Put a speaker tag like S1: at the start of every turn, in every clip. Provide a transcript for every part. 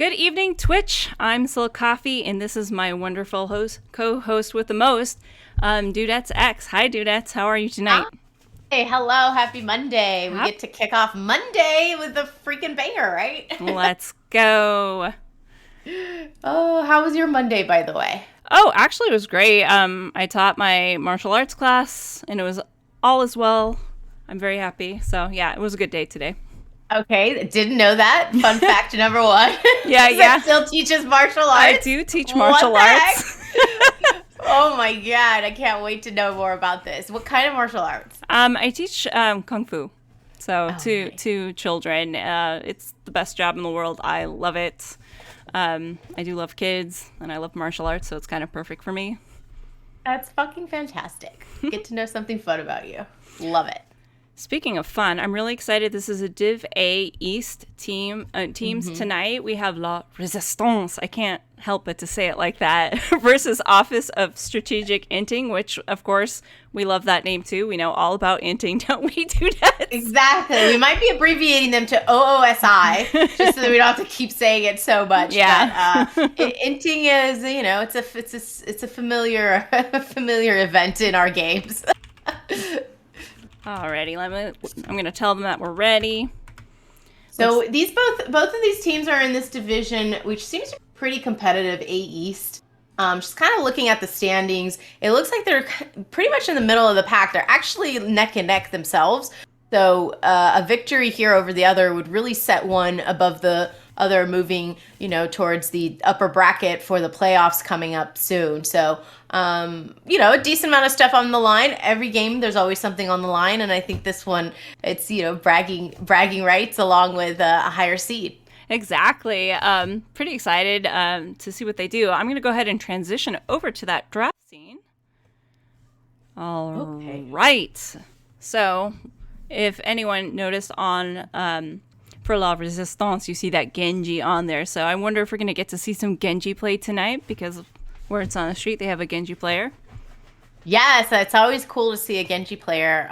S1: Good evening, Twitch. I'm Silk Coffee, and this is my wonderful co-host with the most, DuudettesX. Hi, Dudettes. How are you tonight?
S2: Hey, hello, happy Monday. We
S1: Yep.
S2: get to kick off Monday with a freaking banger, right?
S1: Let's go.
S2: Oh, how was your Monday, by the way?
S1: Oh, actually, it was great. I taught my martial arts class, and it was all as well. I'm very happy. So, yeah, it was a good day today.
S2: Okay, didn't know that. Fun fact number one.
S1: Yeah,
S2: That
S1: yeah.
S2: still teaches martial
S1: I
S2: arts?
S1: do teach
S2: What
S1: martial
S2: the heck?
S1: arts.
S2: Oh my God, I can't wait to know more about this. What kind of martial arts?
S1: I teach kung fu. So
S2: Oh, nice.
S1: to children, it's the best job in the world. I love it. I do love kids, and I love martial arts, so it's kind of perfect for me.
S2: That's fucking fantastic. Get to know something fun about you. Love it.
S1: Speaking of fun, I'm really excited. This is a Div A East teams
S2: Mm-hmm.
S1: tonight. We have La Resistance. I can't help but to say it like that. Versus Office of Strategic Inting, which of course we love that name too. We know all about inting, don't we, Dudettes?
S2: Exactly. We might be abbreviating them to OOSI just so that we don't have to keep saying it so much.
S1: Yeah.
S2: But inting is, it's a familiar familiar event in our games.
S1: Alrighty, I'm gonna tell them that we're ready.
S2: So these both of these teams are in this division, which seems to be pretty competitive. A East. Just kind of looking at the standings, it looks like they're pretty much in the middle of the pack. They're actually neck and neck themselves. So a victory here over the other would really set one above the other, moving towards the upper bracket for the playoffs coming up soon. So a decent amount of stuff on the line. Every game there's always something on the line, and I think this one it's bragging rights along with a higher seed.
S1: Exactly. Pretty excited to see what they do. I'm going to go ahead and transition over to that draft scene. All
S2: Okay.
S1: right. So, if anyone noticed on for La Resistance, you see that Genji on there. So, I wonder if we're going to get to see some Genji play tonight because where it's on the street, they have a Genji player.
S2: Yes, it's always cool to see a Genji player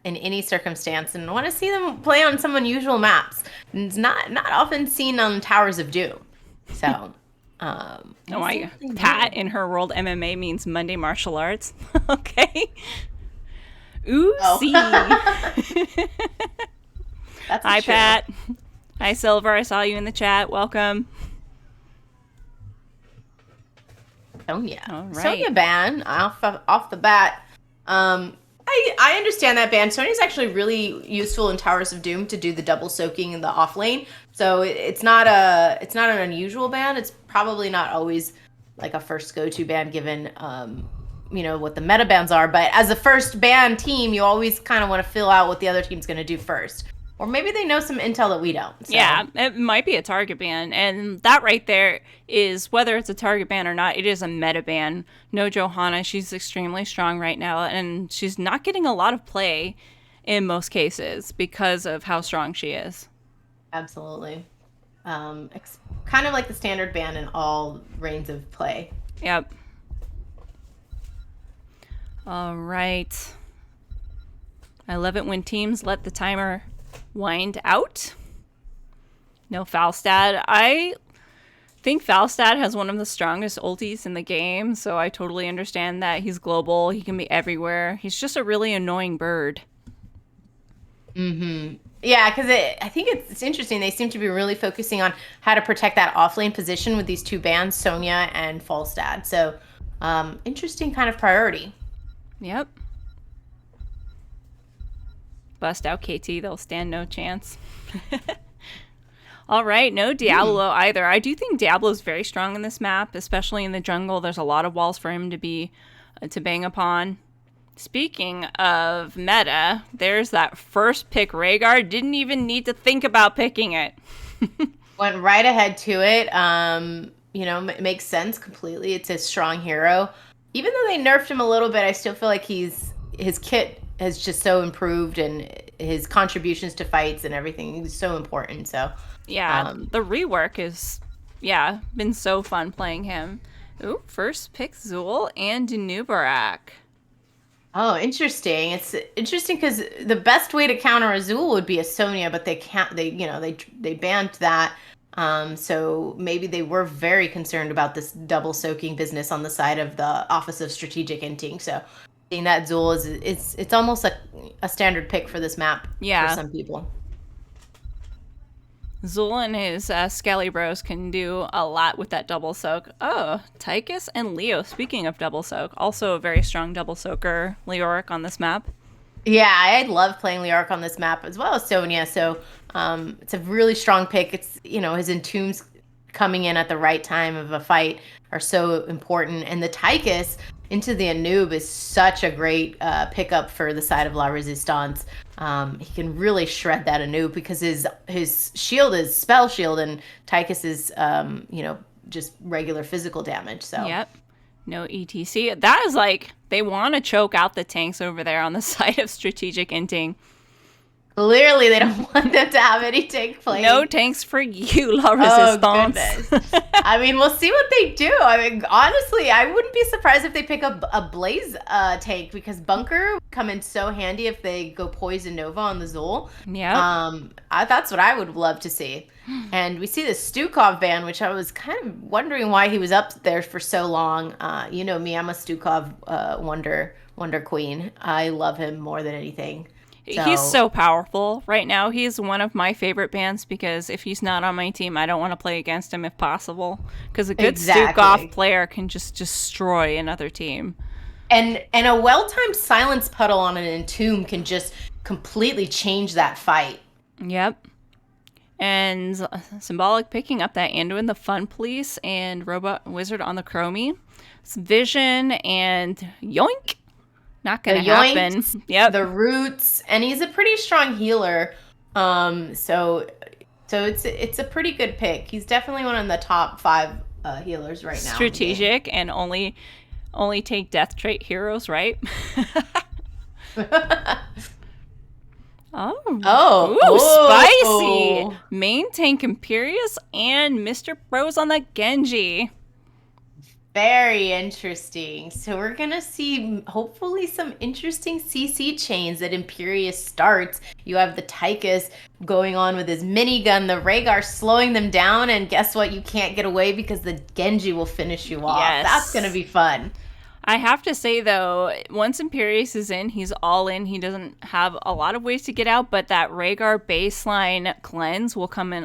S2: in any circumstance, and I want to see them play on some unusual maps. It's not often seen on Towers of Doom. So,
S1: Oh, Pat in her world MMA means Monday martial arts. Okay. Ooh,
S2: Oh.
S1: see.
S2: That's
S1: Hi,
S2: true.
S1: Pat. Hi, Silver. I saw you in the chat. Welcome.
S2: Sonya.
S1: All right.
S2: Sonya ban off the bat. I understand that ban. Sonya's actually really useful in Towers of Doom to do the double soaking in the off lane. So it's not an unusual ban. It's probably not always like a first go-to ban given what the meta bans are. But as a first ban team, you always kind of want to fill out what the other team's going to do first. Or maybe they know some intel that we don't. So.
S1: Yeah, it might be a target ban. And that right there is, whether it's a target ban or not, it is a meta ban. No Johanna, she's extremely strong right now, and she's not getting a lot of play in most cases because of how strong she is.
S2: Absolutely. Kind of like the standard ban in all reigns of play.
S1: Yep. All right. I love it when teams let the timer wind out. No Falstad. I think Falstad has one of the strongest ultis in the game, so I totally understand that. He's global. He can be everywhere. He's just a really annoying bird.
S2: Mm-hmm. Yeah, because I think it's interesting. They seem to be really focusing on how to protect that offlane position with these two bans, Sonya and Falstad. So, interesting kind of priority.
S1: Yep. Bust out KT. They'll stand no chance. All right, no Diablo either. I do think Diablo's very strong in this map, especially in the jungle. There's a lot of walls for him to bang upon. Speaking of meta, there's that first pick. Rhaegar didn't even need to think about picking it.
S2: Went right ahead to it. It makes sense completely. It's a strong hero. Even though they nerfed him a little bit, I still feel like his kit has just so improved, and his contributions to fights and everything is so important. So
S1: yeah, the rework is been so fun playing him. Ooh, first pick Zool and Danubarak.
S2: Oh, interesting. It's interesting because the best way to counter Azul would be a Sonya, but they can't. They banned that. So maybe they were very concerned about this double soaking business on the side of the Office of Strategic Inting. So seeing that Zool it's almost a standard pick for this map for some people.
S1: Zool and his Skelly Bros can do a lot with that double soak. Oh, Tychus and Leo, speaking of double soak, also a very strong double soaker, Leoric on this map.
S2: Yeah, I love playing Leoric on this map as well as Sonia. So it's a really strong pick. It's, his Entombs coming in at the right time of a fight are so important. And the Tychus into the Anub is such a great pickup for the side of La Resistance. He can really shred that Anub because his shield is spell shield and Tychus is, just regular physical damage. So
S1: yep. No ETC. That is like, they want to choke out the tanks over there on the side of Strategic Inting.
S2: Clearly, they don't want them to have any tank play.
S1: No tanks for you, La Resistance.
S2: Oh, I mean, we'll see what they do. I mean, honestly, I wouldn't be surprised if they pick up a Blaze tank because Bunker would come in so handy if they go Poison Nova on the Zool.
S1: Yeah.
S2: That's what I would love to see. And we see the Stukov ban, which I was kind of wondering why he was up there for so long. You know me, I'm a Stukov wonder queen. I love him more than anything.
S1: He's so powerful right now. He's one of my favorite bans because if he's not on my team, I don't want to play against him if possible. Because a good Stukov player can just destroy another team.
S2: And a well-timed silence puddle on an Entomb can just completely change that fight.
S1: Yep. And Symbolic picking up that Anduin the Fun Police and Robot Wizard on the Chromie. Some Vision and Yoink. Not gonna happen. Yep.
S2: The Roots, and he's a pretty strong healer. So it's a pretty good pick. He's definitely one of the top 5 healers right now.
S1: Strategic and only take death trait heroes, right? Spicy! Main tank Imperius and Mr. Bros on the Genji.
S2: Very interesting. So we're going to see hopefully some interesting CC chains that Imperius starts. You have the Tychus going on with his minigun, the Rhaegar slowing them down, and guess what? You can't get away because the Genji will finish you off. Yes. That's going to be fun.
S1: I have to say, though, once Imperius is in, he's all in. He doesn't have a lot of ways to get out, but that Rhaegar baseline cleanse will come in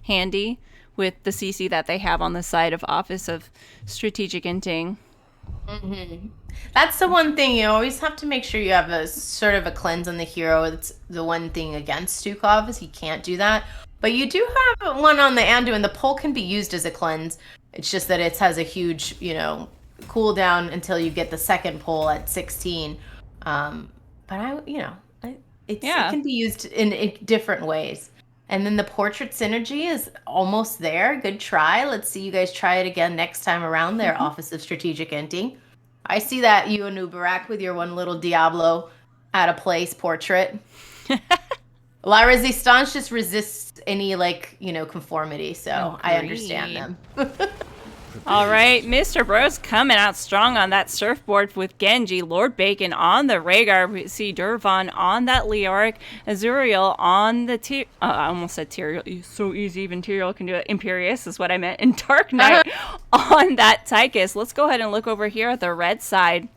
S1: handy with the CC that they have on the side of Office of Strategic Inting.
S2: Mm-hmm. That's the one thing. You always have to make sure you have a sort of a cleanse on the hero. It's the one thing against Stukov is he can't do that. But you do have one on the Anduin. The pole can be used as a cleanse. It's just that it has a huge, cooldown until you get the second pole at 16. But it can be used in different ways. And then the Portrait Synergy is almost there. Good try. Let's see you guys try it again next time around there, Office of Strategic Inting. I see that you, Anubarak, with your one little Diablo out of place portrait. La Resistance just resists any, conformity, so I understand them.
S1: All right, Mr. Bros coming out strong on that surfboard with Genji, Lord Bacon on the Rhaegar, we see Durvan on that Leoric, Azuriel on the I almost said Tyrael, so easy, even Tyrael can do it. Imperius is what I meant, and Dark Knight on that Tychus. Let's go ahead and look over here at the red side.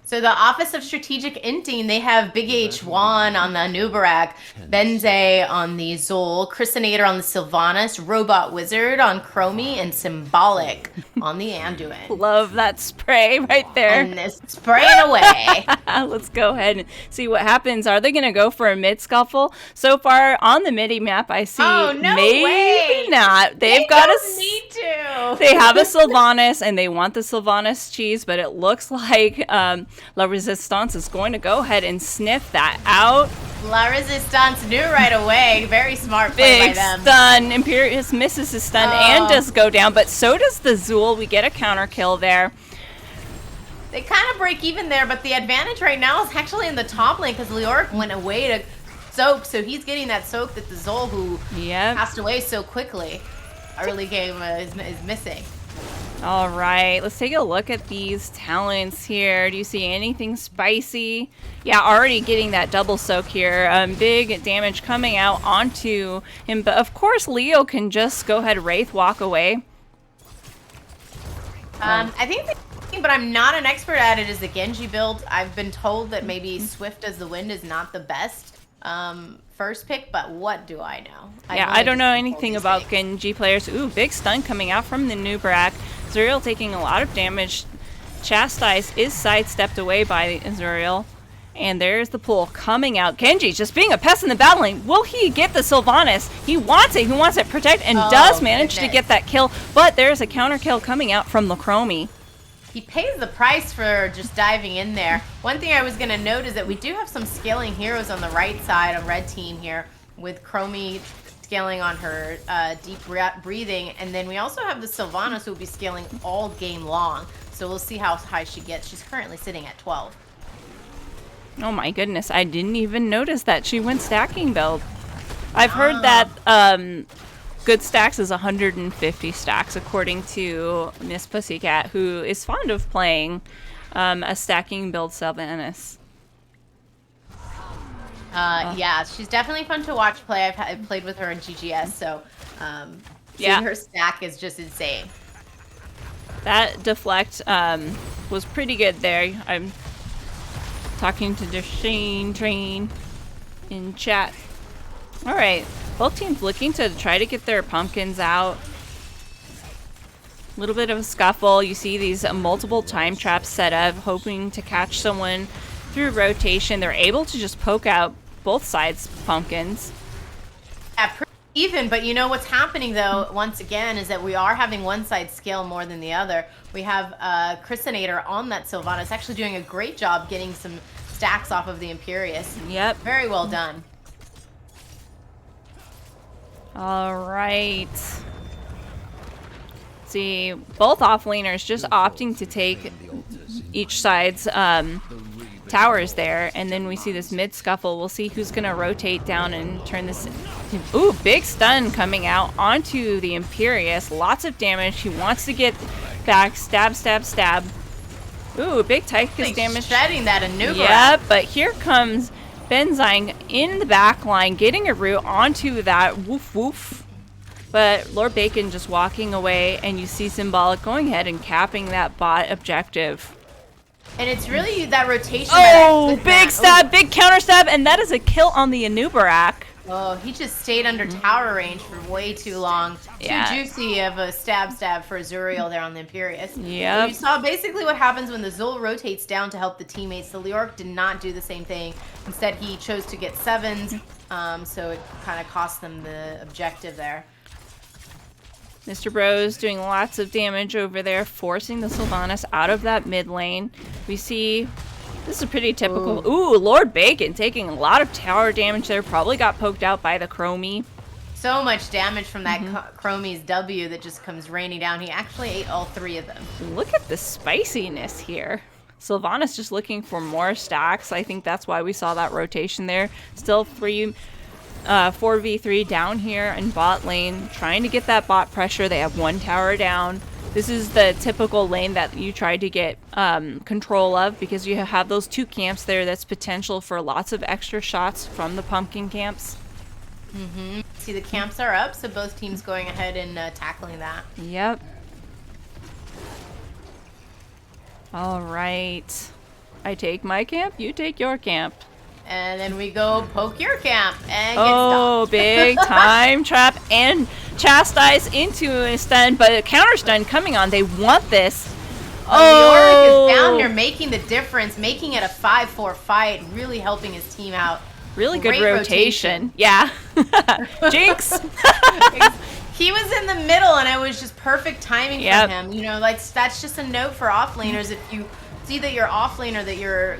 S2: So the Office of Strategic Inting, they have Big H Juan on the Anubarak, Benze on the Zol, Chrisinator on the Sylvanas, Robot Wizard on Chromie, and Symbolic on the Anduin.
S1: Love that spray right there.
S2: And it's spraying away.
S1: Let's go ahead and see what happens. Are they going to go for a mid scuffle? So far on the midi map, I see maybe not. They've got
S2: need to.
S1: They have a Sylvanas, and they want the Sylvanas cheese, but it looks like La Resistance is going to go ahead and sniff that out.
S2: La Resistance knew right away. Very smart play by them.
S1: Big stun. Imperius misses his stun and does go down, but so does the Zool. We get a counter kill there.
S2: They kind of break even there, but the advantage right now is actually in the top lane because Leoric went away to soak, so he's getting that soak that the Zool, who passed away so quickly early game, is missing.
S1: All right, let's take a look at these talents here. Do you see anything spicy? Yeah, already getting that double soak here. Big damage coming out onto him. But of course, Leo can just go ahead, Wraith, walk away.
S2: I think the thing, but I'm not an expert at it, is the Genji build. I've been told that maybe Swift as the Wind is not the best first pick, but what do I know?
S1: I don't know anything about Genji players. Ooh, big stun coming out from the Nubrak. Zuriel taking a lot of damage. Chastise is sidestepped away by Zuriel. And there's the pull coming out. Genji just being a pest in the battle lane. Will he get the Sylvanas? He wants it. He wants it protect and does manage to get that kill. But there's a counter kill coming out from Lacromi.
S2: He pays the price for just diving in there. One thing I was going to note is that we do have some scaling heroes on the right side on red team here, with Chromie scaling on her deep breathing. And then we also have the Sylvanas who will be scaling all game long. So we'll see how high she gets. She's currently sitting at 12.
S1: Oh my goodness, I didn't even notice that she went stacking build. I've heard that good stacks is 150 stacks, according to Miss Pussycat, who is fond of playing a stacking build Sylvanas.
S2: Yeah, she's definitely fun to watch play. I've played with her in GGS, so seeing her stack is just insane.
S1: That deflect was pretty good there. I'm talking to Dashane Train in chat. All right, both teams looking to try to get their pumpkins out. A little bit of a scuffle. You see these multiple time traps set up, hoping to catch someone through rotation. They're able to just poke out both sides' pumpkins.
S2: Yeah, pretty even, but you know what's happening though, once again, is that we are having one side scale more than the other. We have Chrisinator on that Sylvanas actually doing a great job getting some stacks off of the Imperious.
S1: Yep.
S2: Very well done.
S1: All right. See, both offlaners just opting to take each side's towers there, and then we see this mid scuffle. We'll see who's gonna rotate down and turn this. Ooh, big stun coming out onto the Imperious. Lots of damage. He wants to get back. Stab, stab, stab. Ooh, big Tychus damage.
S2: Shedding that Anubis.
S1: Yeah, but here comes Benzine in the back line, getting a root onto that. Woof, woof. But Lord Bacon just walking away, and you see Symbolic going ahead and capping that bot objective.
S2: And it's really that rotation.
S1: Oh, big stab, big counter stab, and that is a kill on the Anubarak.
S2: Oh, he just stayed under tower range for way too long.
S1: Yeah.
S2: Too juicy of a stab for Zuriel there on the Imperious.
S1: Yeah.
S2: You saw basically what happens when the Zul rotates down to help the teammates. The Leoric did not do the same thing. Instead, he chose to get sevens, so it kind of cost them the objective there.
S1: Mr. Bros doing lots of damage over there, forcing the Sylvanas out of that mid lane. We see this is a pretty typical. Ooh, Lord Bacon taking a lot of tower damage there. Probably got poked out by the Chromie.
S2: So much damage from that Chromie's W that just comes raining down. He actually ate all three of them.
S1: Look at the spiciness here. Sylvanas just looking for more stacks. I think that's why we saw that rotation there. Still 4v3 down here in bot lane, trying to get that bot pressure. They have one tower down. This is the typical lane that you try to get control of, because you have those two camps there. That's potential for lots of extra shots from the pumpkin camps.
S2: See, the camps are up, so both teams going ahead and tackling that.
S1: Yep. All right. I take my camp, you take your camp.
S2: And then we go poke your camp and get
S1: stopped. Big time trap and chastise into a stun, but a counter stun coming on. They want this.
S2: Leoric is down here making the difference, making it a 5-4 fight, really helping his team out.
S1: Really good rotation. Yeah. Jinx.
S2: He was in the middle, and it was just perfect timing for him. You know, like, that's just a note for offlaners. If you see that your offlaner that you're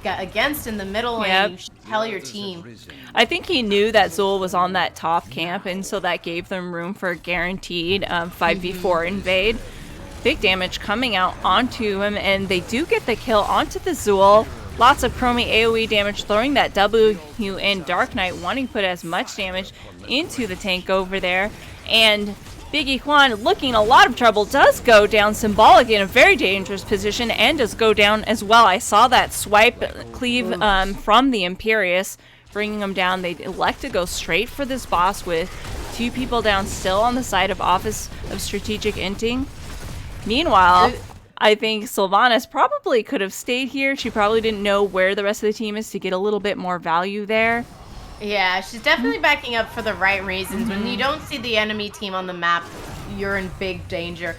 S2: against in the middle lane, you should tell your team.
S1: I think he knew that Zul was on that top camp, and so that gave them room for a guaranteed 5v4 invade. Big damage coming out onto him, and they do get the kill onto the Zul. Lots of Chromie AoE damage, throwing that W in. Dark Knight wanting to put as much damage into the tank over there. And Biggie Juan, looking in a lot of trouble, does go down. Symbolic in a very dangerous position and does go down as well. I saw that swipe cleave from the Imperious, bringing him down. They elect to go straight for this boss with 2 people down still on the side of Office of Strategic Inting. Meanwhile, I think Sylvanas probably could have stayed here. She probably didn't know where the rest of the team is to get a little bit more value there.
S2: Yeah, she's definitely backing up for the right reasons. When you don't see the enemy team on the map, you're in big danger.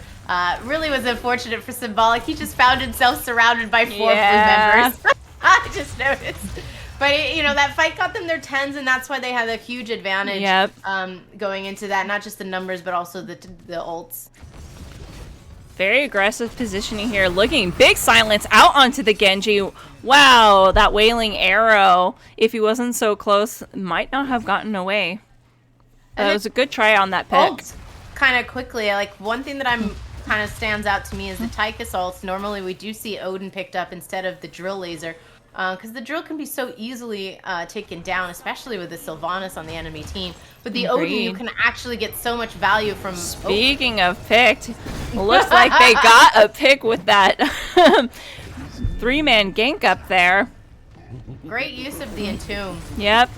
S2: Really was unfortunate for Symbolic. He just found himself surrounded by 4 blue members. I just noticed. But, you know, that fight got them their 10s, and that's why they had a huge advantage going into that. Not just the numbers, but also the ults.
S1: Very aggressive positioning here. Looking big silence out onto the Genji. Wow, that wailing arrow, if he wasn't so close, might not have gotten away. That was a good try on that pick.
S2: Kind of quickly, like one thing that I'm kind of stands out to me is the Tychus ults. Normally we do see Odin picked up instead of the drill laser. Because the drill can be so easily taken down, especially with the Sylvanas on the enemy team. But the Odin, you can actually get so much value from...
S1: Speaking of picked, looks like they got a pick with that 3-man gank up there.
S2: Great use of the Entomb.
S1: Yep.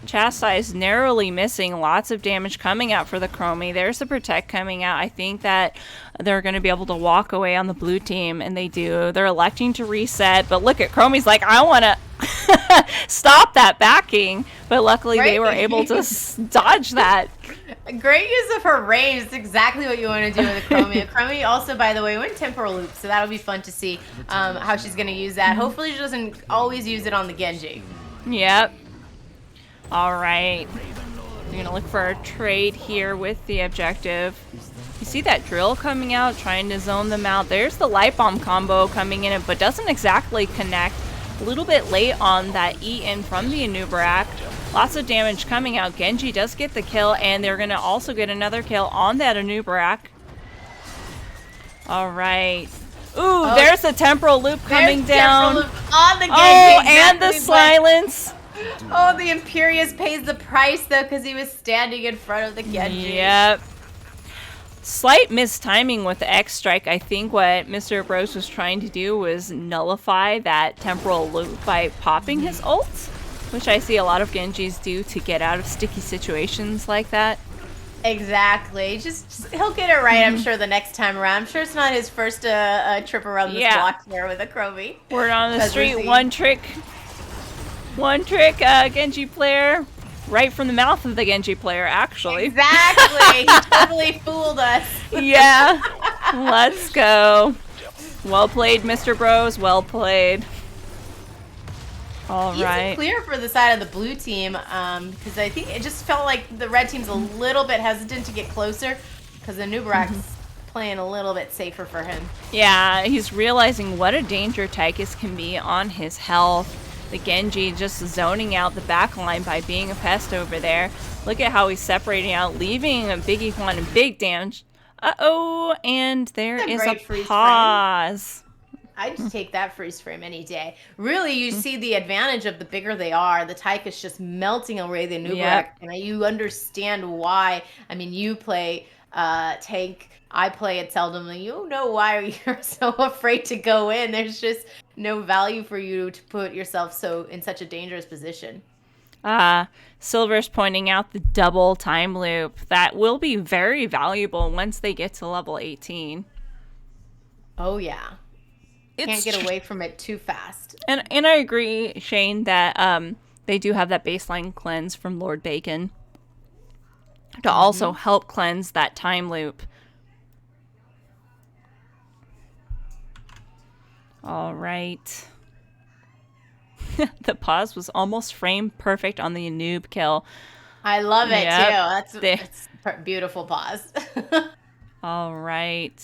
S1: Chastise narrowly missing. Lots of damage coming out for the Chromie. There's the Protect coming out. I think that they're going to be able to walk away on the blue team, and they do. They're electing to reset, but look at Chromie's like, I want to stop that backing, but luckily they were able to dodge that.
S2: Great use of her range. It's exactly what you want to do with a Chromie. A Chromie also, by the way, went Temporal Loop, so that'll be fun to see how she's going to use that. Hopefully she doesn't always use it on the Genji.
S1: Yep. All right. We're going to look for a trade here with the objective. You see that drill coming out, trying to zone them out. There's the light bomb combo coming in, but doesn't exactly connect. A little bit late on that E-in from the Anubarak. Lots of damage coming out. Genji does get the kill, and they're going to also get another kill on that Anubarak. All right. Ooh, there's the temporal loop coming down.
S2: On the Genji,
S1: and the silence.
S2: Oh, the Imperious pays the price, though, because he was standing in front of the Genji.
S1: Yep. Slight mistiming with the X strike. I think what Mr. Bros was trying to do was nullify that temporal loop by popping his ult, which I see a lot of Genjis do to get out of sticky situations like that.
S2: Exactly. Just he'll get it right, I'm sure, the next time around. I'm sure it's not his first trip around this block here with a Chromie.
S1: Word on the street, one trick Genji player, right from the mouth of the Genji player, actually.
S2: Exactly. He totally fooled us.
S1: Yeah. Let's go. Well played, Mr. Bros. Well played. All right.
S2: Easy clear for the side of the blue team, because I think it just felt like the red team's a little bit hesitant to get closer, because the Anubarak's playing a little bit safer for him.
S1: Yeah, he's realizing what a danger Tychus can be on his health. The Genji just zoning out the back line by being a pest over there. Look at how he's separating out, leaving a Biggie Juan in big damage. Uh-oh, and there is a pause.
S2: I'd just take that freeze frame any day. Really, you see the advantage of the bigger they are. The Tychus just melting away the Anubarak, and you understand why. I mean, you play tank. I play it seldomly. You know why you're so afraid to go in. There's just no value for you to put yourself in such a dangerous position.
S1: Silver's pointing out the double time loop. That will be very valuable once they get to level 18.
S2: Oh, yeah. Can't get away from it too fast.
S1: And I agree, Shane, that they do have that baseline cleanse from Lord Bacon to also help cleanse that time loop. All right. The pause was almost frame perfect on the noob kill.
S2: I love it, too. That's a beautiful pause.
S1: All right.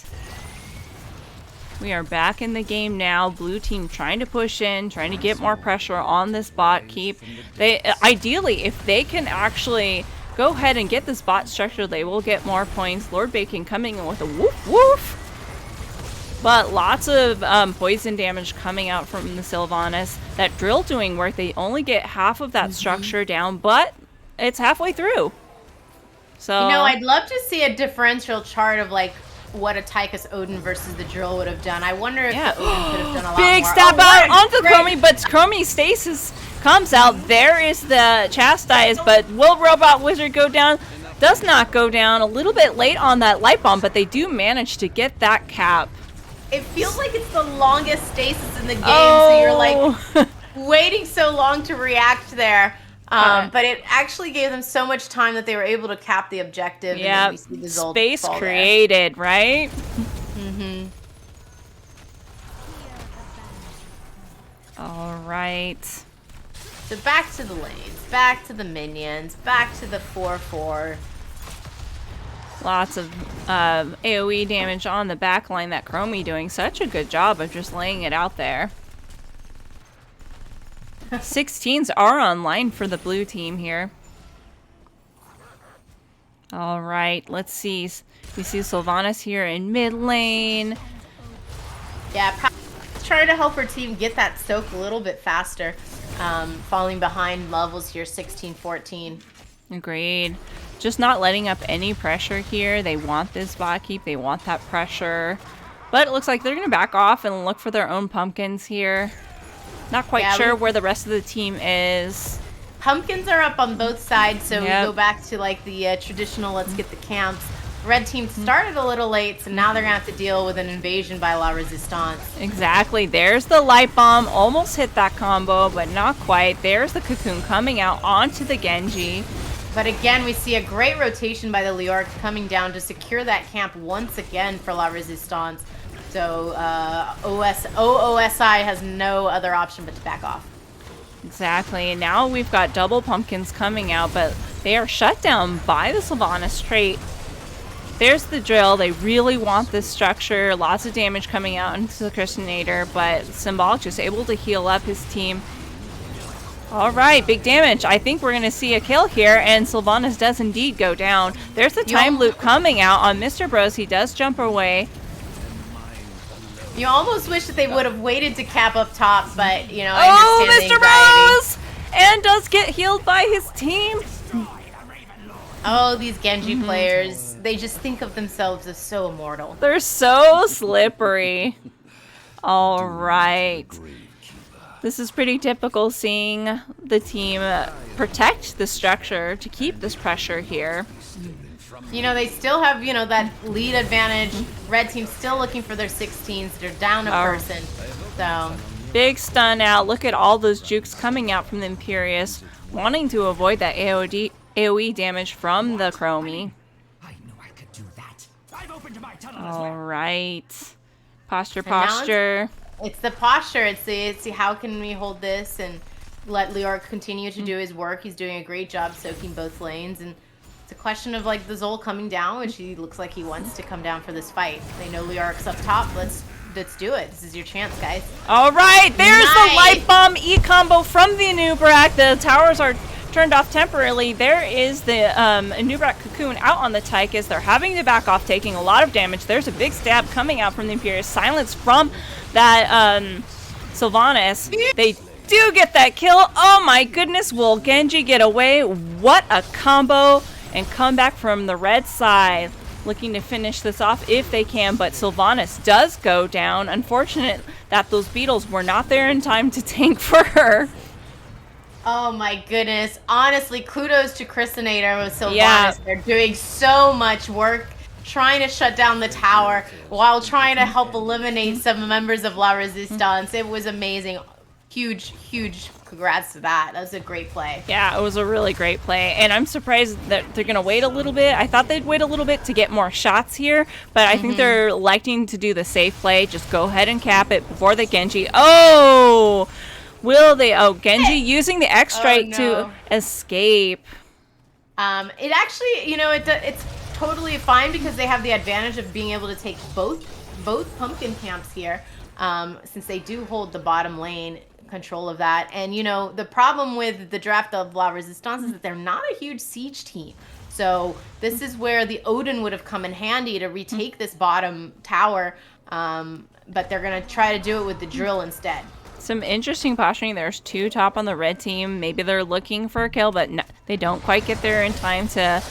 S1: We are back in the game now. Blue team trying to push in, trying to get more pressure on this bot keep. Ideally, if they can actually go ahead and get this bot structure, they will get more points. Lord Bacon coming in with a woof woof. But lots of poison damage coming out from the Sylvanas. That drill doing work. They only get half of that structure down, but it's halfway through. So
S2: I'd love to see a differential chart of like what a Tychus Odin versus the drill would have done. I wonder if the Odin could have done a lot more.
S1: Big stab out onto Chromie, but Chromie stasis comes out. There is the chastise, but will Robot Wizard go down? Does not go down. A little bit late on that light bomb, but they do manage to get that cap.
S2: It feels like it's the longest stasis in the game, so you're like waiting so long to react there. But it actually gave them so much time that they were able to cap the objective.
S1: Yeah,
S2: and then we see the
S1: space created, right?
S2: Mm-hmm.
S1: All right.
S2: So back to the lanes, back to the minions, back to the 4-4.
S1: Lots of AoE damage on the back line. That Chromie doing such a good job of just laying it out there. 16s are online for the blue team here. All right, let's see. We see Sylvanas here in mid lane.
S2: Yeah, trying to help her team get that soak a little bit faster. Falling behind levels here, 16-14.
S1: Agreed. Just not letting up any pressure here. They want this bot keep. They want that pressure. But it looks like they're going to back off and look for their own pumpkins here. Not quite sure where the rest of the team is.
S2: Pumpkins are up on both sides, so we go back to like the traditional let's get the camps. Red team started a little late, so now they're going to have to deal with an invasion by La Resistance.
S1: Exactly. There's the light bomb. Almost hit that combo, but not quite. There's the cocoon coming out onto the Genji.
S2: But again, we see a great rotation by the Liorc coming down to secure that camp once again for La Resistance. So OOSI has no other option but to back off.
S1: Exactly. And now we've got double pumpkins coming out, but they are shut down by the Sylvanas trait. There's the drill. They really want this structure. Lots of damage coming out into the Christianator, but Symbolic just able to heal up his team. All right, big damage. I think we're going to see a kill here, and Sylvanas does indeed go down. There's the time loop coming out on Mr. Bros. He does jump away.
S2: You almost wish that they would have waited to cap up top, but, I
S1: Mr.
S2: understand
S1: Bros! And does get healed by his team.
S2: Oh, these Genji players, they just think of themselves as so immortal.
S1: They're so slippery. All right. This is pretty typical, seeing the team protect the structure to keep this pressure here.
S2: They still have, that lead advantage. Red team's still looking for their 16s. They're down a person. So
S1: big stun out. Look at all those jukes coming out from the Imperious, wanting to avoid that AoE damage from the Chromie. All right. Posture.
S2: It's the posture. It's the how can we hold this and let Liorc continue to do his work. He's doing a great job soaking both lanes, and it's a question of like the Zol coming down, which he looks like he wants to come down for this fight. They know Liorc's up top. Let's do it. This is your chance, guys.
S1: All right, there's the light bomb E combo from the Anubrak. The towers are turned off temporarily. There is the Anubrak cocoon out on the Tychus. They're having to back off, taking a lot of damage. There's a big stab coming out from the Imperious. Silence from that Sylvanas. They do get that kill. Oh my goodness, will Genji get away? What a combo, and come back from the red side, looking to finish this off if they can, but Sylvanas does go down. Unfortunate that those beetles were not there in time to tank for her.
S2: Oh my goodness. Honestly, kudos to Christianator with Sylvanas.
S1: Yeah.
S2: They're doing so much work trying to shut down the tower while trying to help eliminate some members of La Resistance. It was amazing. Huge congrats to that. That was a great play.
S1: Yeah, it was a really great play, and I'm surprised that they're going to wait a little bit. I thought they'd wait a little bit to get more shots here, but I think they're liking to do the safe play. Just go ahead and cap it before the Genji. Oh! Will they? Oh, Genji using the X-Strike to escape.
S2: It actually, it's totally fine because they have the advantage of being able to take both pumpkin camps here, since they do hold the bottom lane control of that. And the problem with the draft of La Resistance is that they're not a huge siege team. So this is where the Odin would have come in handy to retake this bottom tower, but they're gonna try to do it with the drill instead.
S1: Some interesting posturing. There's two top on the red team. Maybe they're looking for a kill, but no, they don't quite get there in time to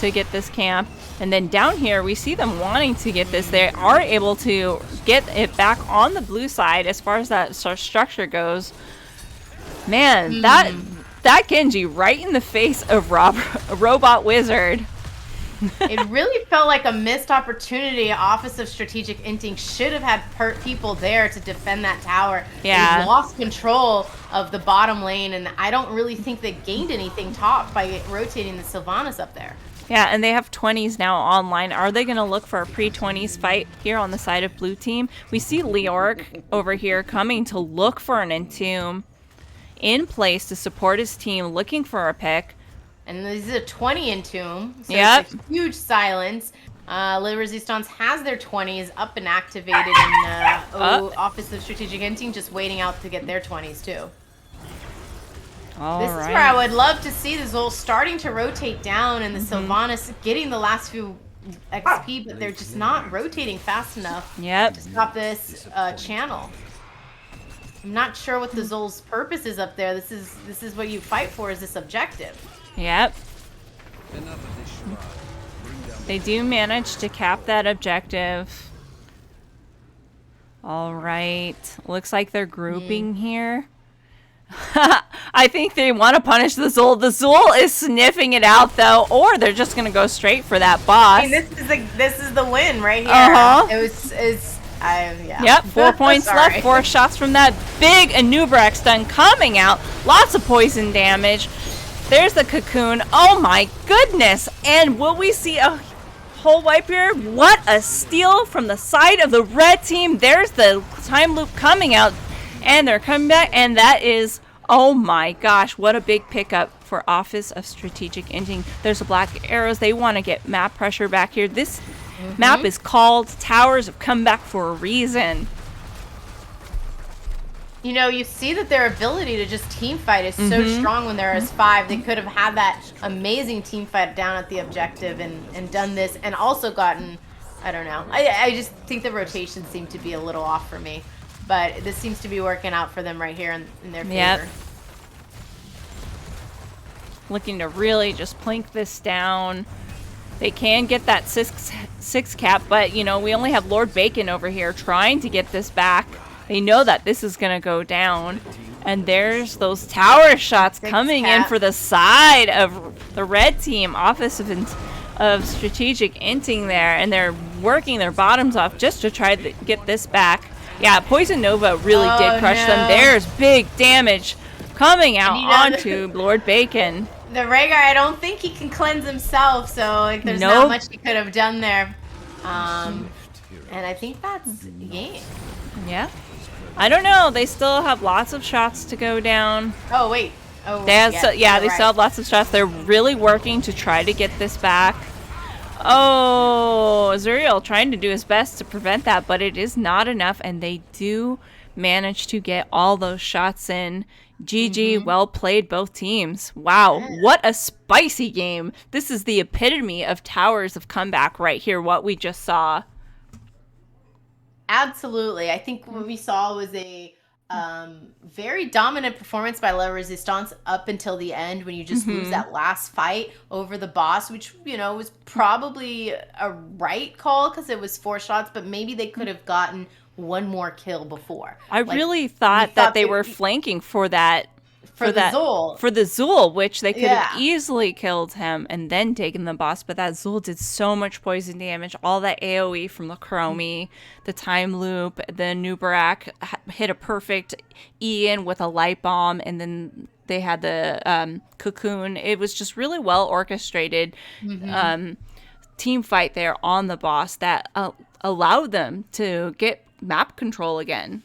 S1: to get this camp. And then down here, we see them wanting to get this. They are able to get it back on the blue side as far as that structure goes. Man, that Genji right in the face of Robot Wizard.
S2: It really felt like a missed opportunity. Office of Strategic Inting should have had people there to defend that tower.
S1: Yeah.
S2: They lost control of the bottom lane, and I don't really think they gained anything top by rotating the Sylvanas up there.
S1: Yeah, and they have 20s now online. Are they going to look for a pre-20s fight here on the side of blue team? We see Leoric over here coming to look for an Entomb in place to support his team, looking for a pick.
S2: And this is a 20 Entomb, so
S1: Yep.
S2: it's a huge silence. Le Resistance has their 20s up and activated in Office of Strategic Inting, just waiting out to get their 20s too. This is where I would love to see the Zol starting to rotate down and the Sylvanas getting the last few XP, but they're just not rotating fast enough to stop this channel. I'm not sure what the Zol's purpose is up there. This is what you fight for, is this objective.
S1: Yep. They do manage to cap that objective. All right. Looks like they're grouping here. I think they want to punish the Zul. The Zul is sniffing it out, though, or they're just going to go straight for that boss.
S2: I mean, this is the win right here.
S1: Yep, 4 points left. 4 shots from that big Anubrak stun coming out. Lots of poison damage. There's the cocoon. Oh my goodness. And will we see a hole wipe here? What a steal from the side of the red team. There's the time loop coming out. And they're coming back. And that is, oh my gosh, what a big pickup for Office of Strategic Inting. There's the black arrows. They want to get map pressure back here. This map is called Towers of Comeback for a reason.
S2: You know, you see that their ability to just team fight is so strong when there is 5. They could have had that amazing team fight down at the objective and done this and also gotten, I don't know. I just think the rotations seem to be a little off for me. But this seems to be working out for them right here in their favor.
S1: Yep. Looking to really just plink this down. They can get that 6 cap, but, you know, we only have Lord Bacon over here trying to get this back. They know that this is going to go down. And there's those tower shots coming in for the side of the red team, Office of Strategic Inting there. And they're working their bottoms off just to try to get this back. Yeah, Poison Nova really did crush them. There's big damage coming out onto Lord Bacon.
S2: The Rhaegar, I don't think he can cleanse himself, so like, there's not much he could have done there. And I think that's the game.
S1: Yeah. I don't know. They still have lots of shots to go down.
S2: Oh, wait. Oh,
S1: they still have lots of shots. They're really working to try to get this back. Oh, Zuriel trying to do his best to prevent that, but it is not enough, and they do manage to get all those shots in. GG, well played, both teams. Wow, what a spicy game. This is the epitome of Towers of Comeback right here, what we just saw.
S2: Absolutely. I think what we saw was a very dominant performance by La Resistance up until the end when you just lose that last fight over the boss, which, you know, was probably a right call because it was 4 shots, but maybe they could have gotten one more kill before.
S1: I really thought that they were flanking for that. For the Zul, which they could have easily killed him and then taken the boss, but that Zul did so much poison damage. All that AoE from the Chromie, the time loop, the Nubarak hit a perfect Ian with a light bomb, and then they had the cocoon. It was just really well orchestrated team fight there on the boss that allowed them to get map control again.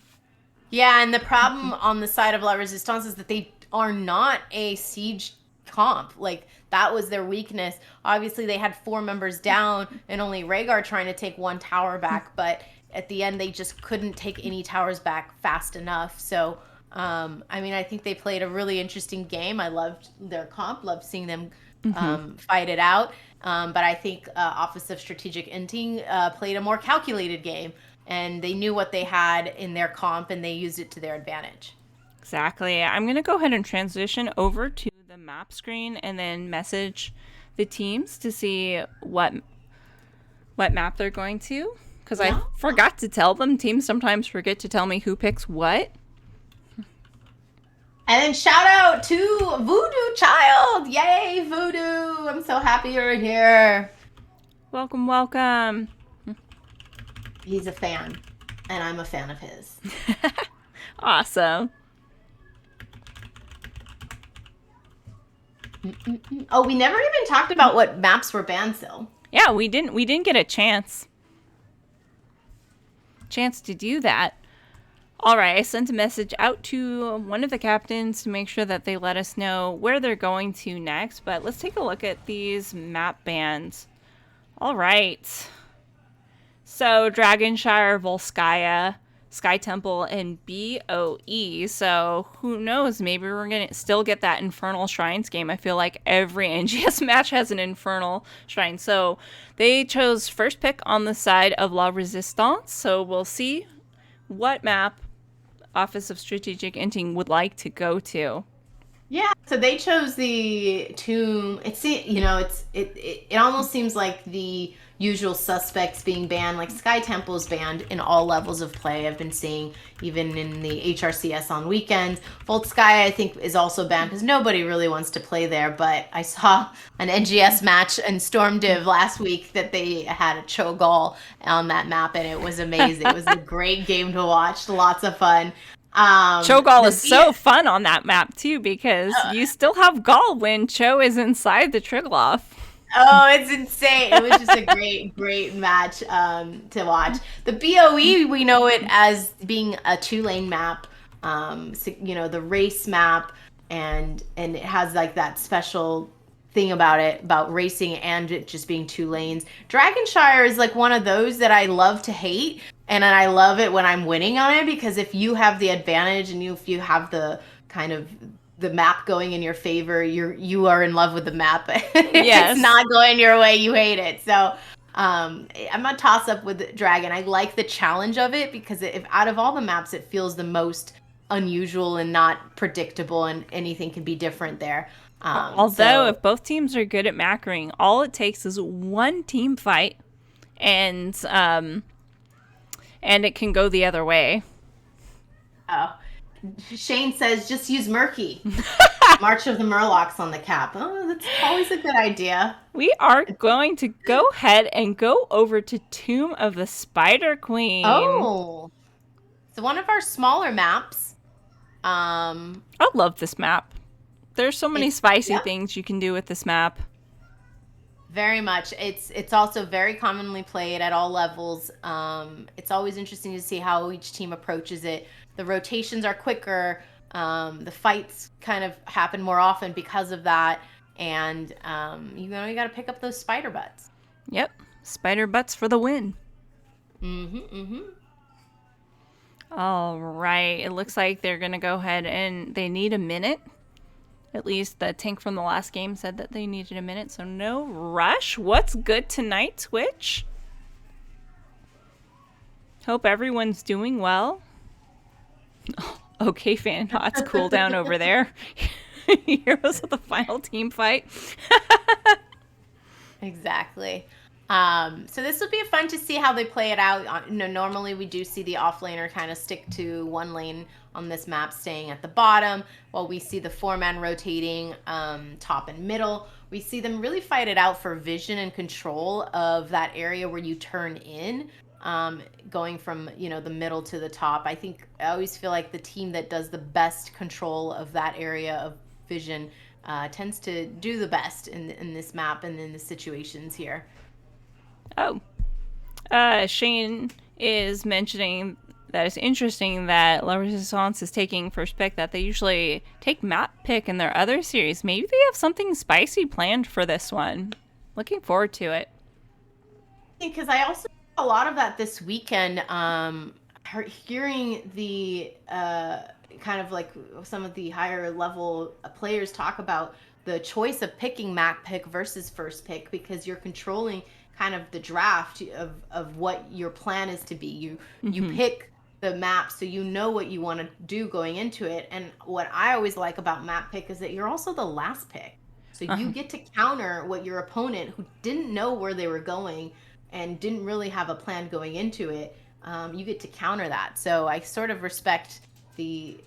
S2: Yeah, and the problem on the side of La Resistance is that they are not a siege comp. Like, that was their weakness. Obviously, they had 4 members down and only Rhaegar trying to take 1 tower back, but at the end, they just couldn't take any towers back fast enough. So, I mean, I think they played a really interesting game. I loved their comp, loved seeing them fight it out. But I think Office of Strategic Inting played a more calculated game, and they knew what they had in their comp, and they used it to their advantage.
S1: Exactly. I'm going to go ahead and transition over to the map screen and then message the teams to see what map they're going to, because I
S2: Yeah.
S1: forgot to tell them. Teams sometimes forget to tell me who picks what.
S2: And then shout out to Voodoo Child. Yay, Voodoo. I'm so happy you're here.
S1: Welcome, welcome.
S2: He's a fan, and I'm a fan of his.
S1: Awesome.
S2: Oh, we never even talked about what maps were banned, Sil.
S1: Yeah, we didn't get a chance to do that. All right, I sent a message out to one of the captains to make sure that they let us know where they're going to next, but let's take a look at these map bans. All right. So, Dragonshire, Volskaya, Sky Temple, and BOE. So, who knows? Maybe we're going to still get that Infernal Shrines game. I feel like every NGS match has an Infernal Shrine. So, they chose first pick on the side of La Resistance. So, we'll see what map Office of Strategic Inting would like to go to.
S2: Yeah, so they chose the tomb. It almost seems like the usual suspects being banned. Like Sky Temple's banned in all levels of play. I've been seeing even in the HRCS on weekends. Volskaya, I think, is also banned because nobody really wants to play there. But I saw an NGS match in Storm Div last week that they had a Cho'Gall on that map, and it was amazing. It was a great game to watch. Lots of fun.
S1: Cho'Gall is so fun on that map too, because you still have Gall when Cho is inside the Trigloff.
S2: Oh, it's insane. It was just a great match to watch. The BOE, we know it as being a 2-lane map, the race map, and it has like that special thing about it, about racing and it just being 2 lanes. Dragonshire is like one of those that I love to hate. And I love it when I'm winning on it, because if you have the advantage and if you have the kind of the map going in your favor, you are in love with the map. If it's not going your way, you hate it. So I'm a toss up with Dragon. I like the challenge of it because if out of all the maps, it feels the most unusual and not predictable, and anything can be different there.
S1: Although if both teams are good at macroing, all it takes is one team fight, and it can go the other way.
S2: Oh, Shane says just use Murky. March of the Murlocs on the cap. Oh, that's always a good idea.
S1: We are going to go ahead and go over to Tomb of the Spider Queen.
S2: Oh, so one of our smaller maps.
S1: I love this map. There's so many spicy things you can do with this map.
S2: Very much. It's also very commonly played at all levels. It's always interesting to see how each team approaches it. The rotations are quicker. The fights kind of happen more often because of that. And you got to pick up those spider butts.
S1: Yep. Spider butts for the win. All right. It looks like they're going to go ahead and they need a minute. At least the tank from the last game said that they needed a minute, so no rush. What's good tonight, Twitch? Hope everyone's doing well. Oh, okay, fan Hot's cool down over there. Heroes of the final team fight.
S2: Exactly. So this will be fun to see how they play it out. Normally we do see the offlaner kind of stick to 1 lane on this map, staying at the bottom, while we see the 4-man rotating top and middle. We see them really fight it out for vision and control of that area where you turn in, going from the middle to the top. I always feel like the team that does the best control of that area of vision tends to do the best in this map and in the situations here.
S1: Oh, Shane is mentioning that it's interesting that La Resistance is taking first pick, that they usually take map pick in their other series. Maybe they have something spicy planned for this one. Looking forward to it.
S2: Because I also a lot of that this weekend, hearing the kind of like some of the higher level players talk about the choice of picking map pick versus first pick, because you're controlling kind of the draft of what your plan is to be. You pick the map so you know what you want to do going into it. And what I always like about map pick is that you're also the last pick. So you get to counter what your opponent, who didn't know where they were going and didn't really have a plan going into it, you get to counter that. So I sort of respect the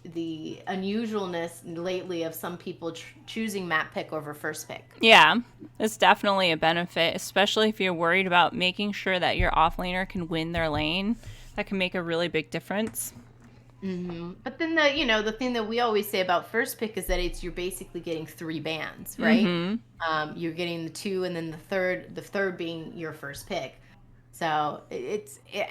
S2: unusualness lately of some people choosing map pick over first pick.
S1: Yeah, it's definitely a benefit, especially if you're worried about making sure that your offlaner can win their lane. That can make a really big difference.
S2: Mm-hmm. But then the thing that we always say about first pick is that you're basically getting 3 bans, right?
S1: Mm-hmm.
S2: You're getting the 2, and then the third being your first pick. So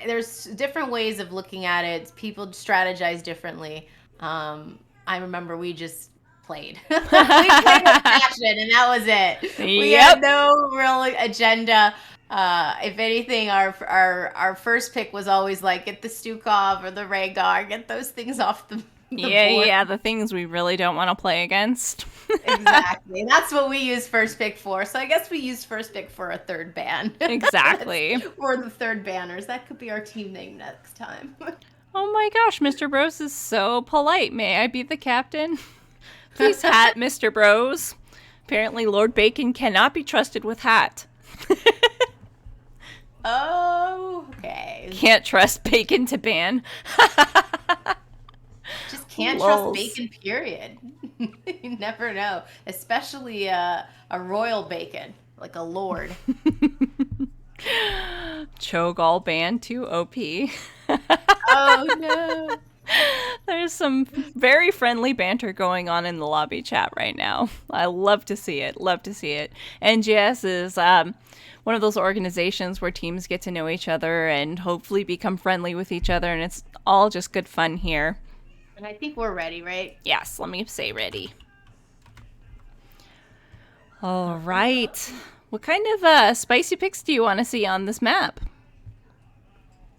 S2: there's different ways of looking at it. People strategize differently. I remember we just played. We played with passion, and that was it. We had no real agenda. If anything, our first pick was always like, get the Stukov or the Rhaegar, get those things off the board.
S1: Yeah, the things we really don't want to play against.
S2: Exactly. That's what we use first pick for. So I guess we use first pick for a third ban.
S1: Exactly.
S2: Or the third banners. That could be our team name next time.
S1: Oh my gosh, Mr. Bros is so polite. May I be the captain? Please hat Mr. Bros. Apparently Lord Bacon cannot be trusted with hat.
S2: Oh, okay.
S1: Can't trust Bacon to ban.
S2: Just can't trust Bacon, period. You never know. Especially a royal Bacon, like a lord.
S1: Cho'Gall ban too OP.
S2: Oh, no.
S1: There's some very friendly banter going on in the lobby chat right now. I love to see it. Love to see it. NGS is one of those organizations where teams get to know each other and hopefully become friendly with each other, and it's all just good fun here.
S2: And I think we're ready, right?
S1: Yes, let me say ready. All right. What kind of spicy picks do you want to see on this map?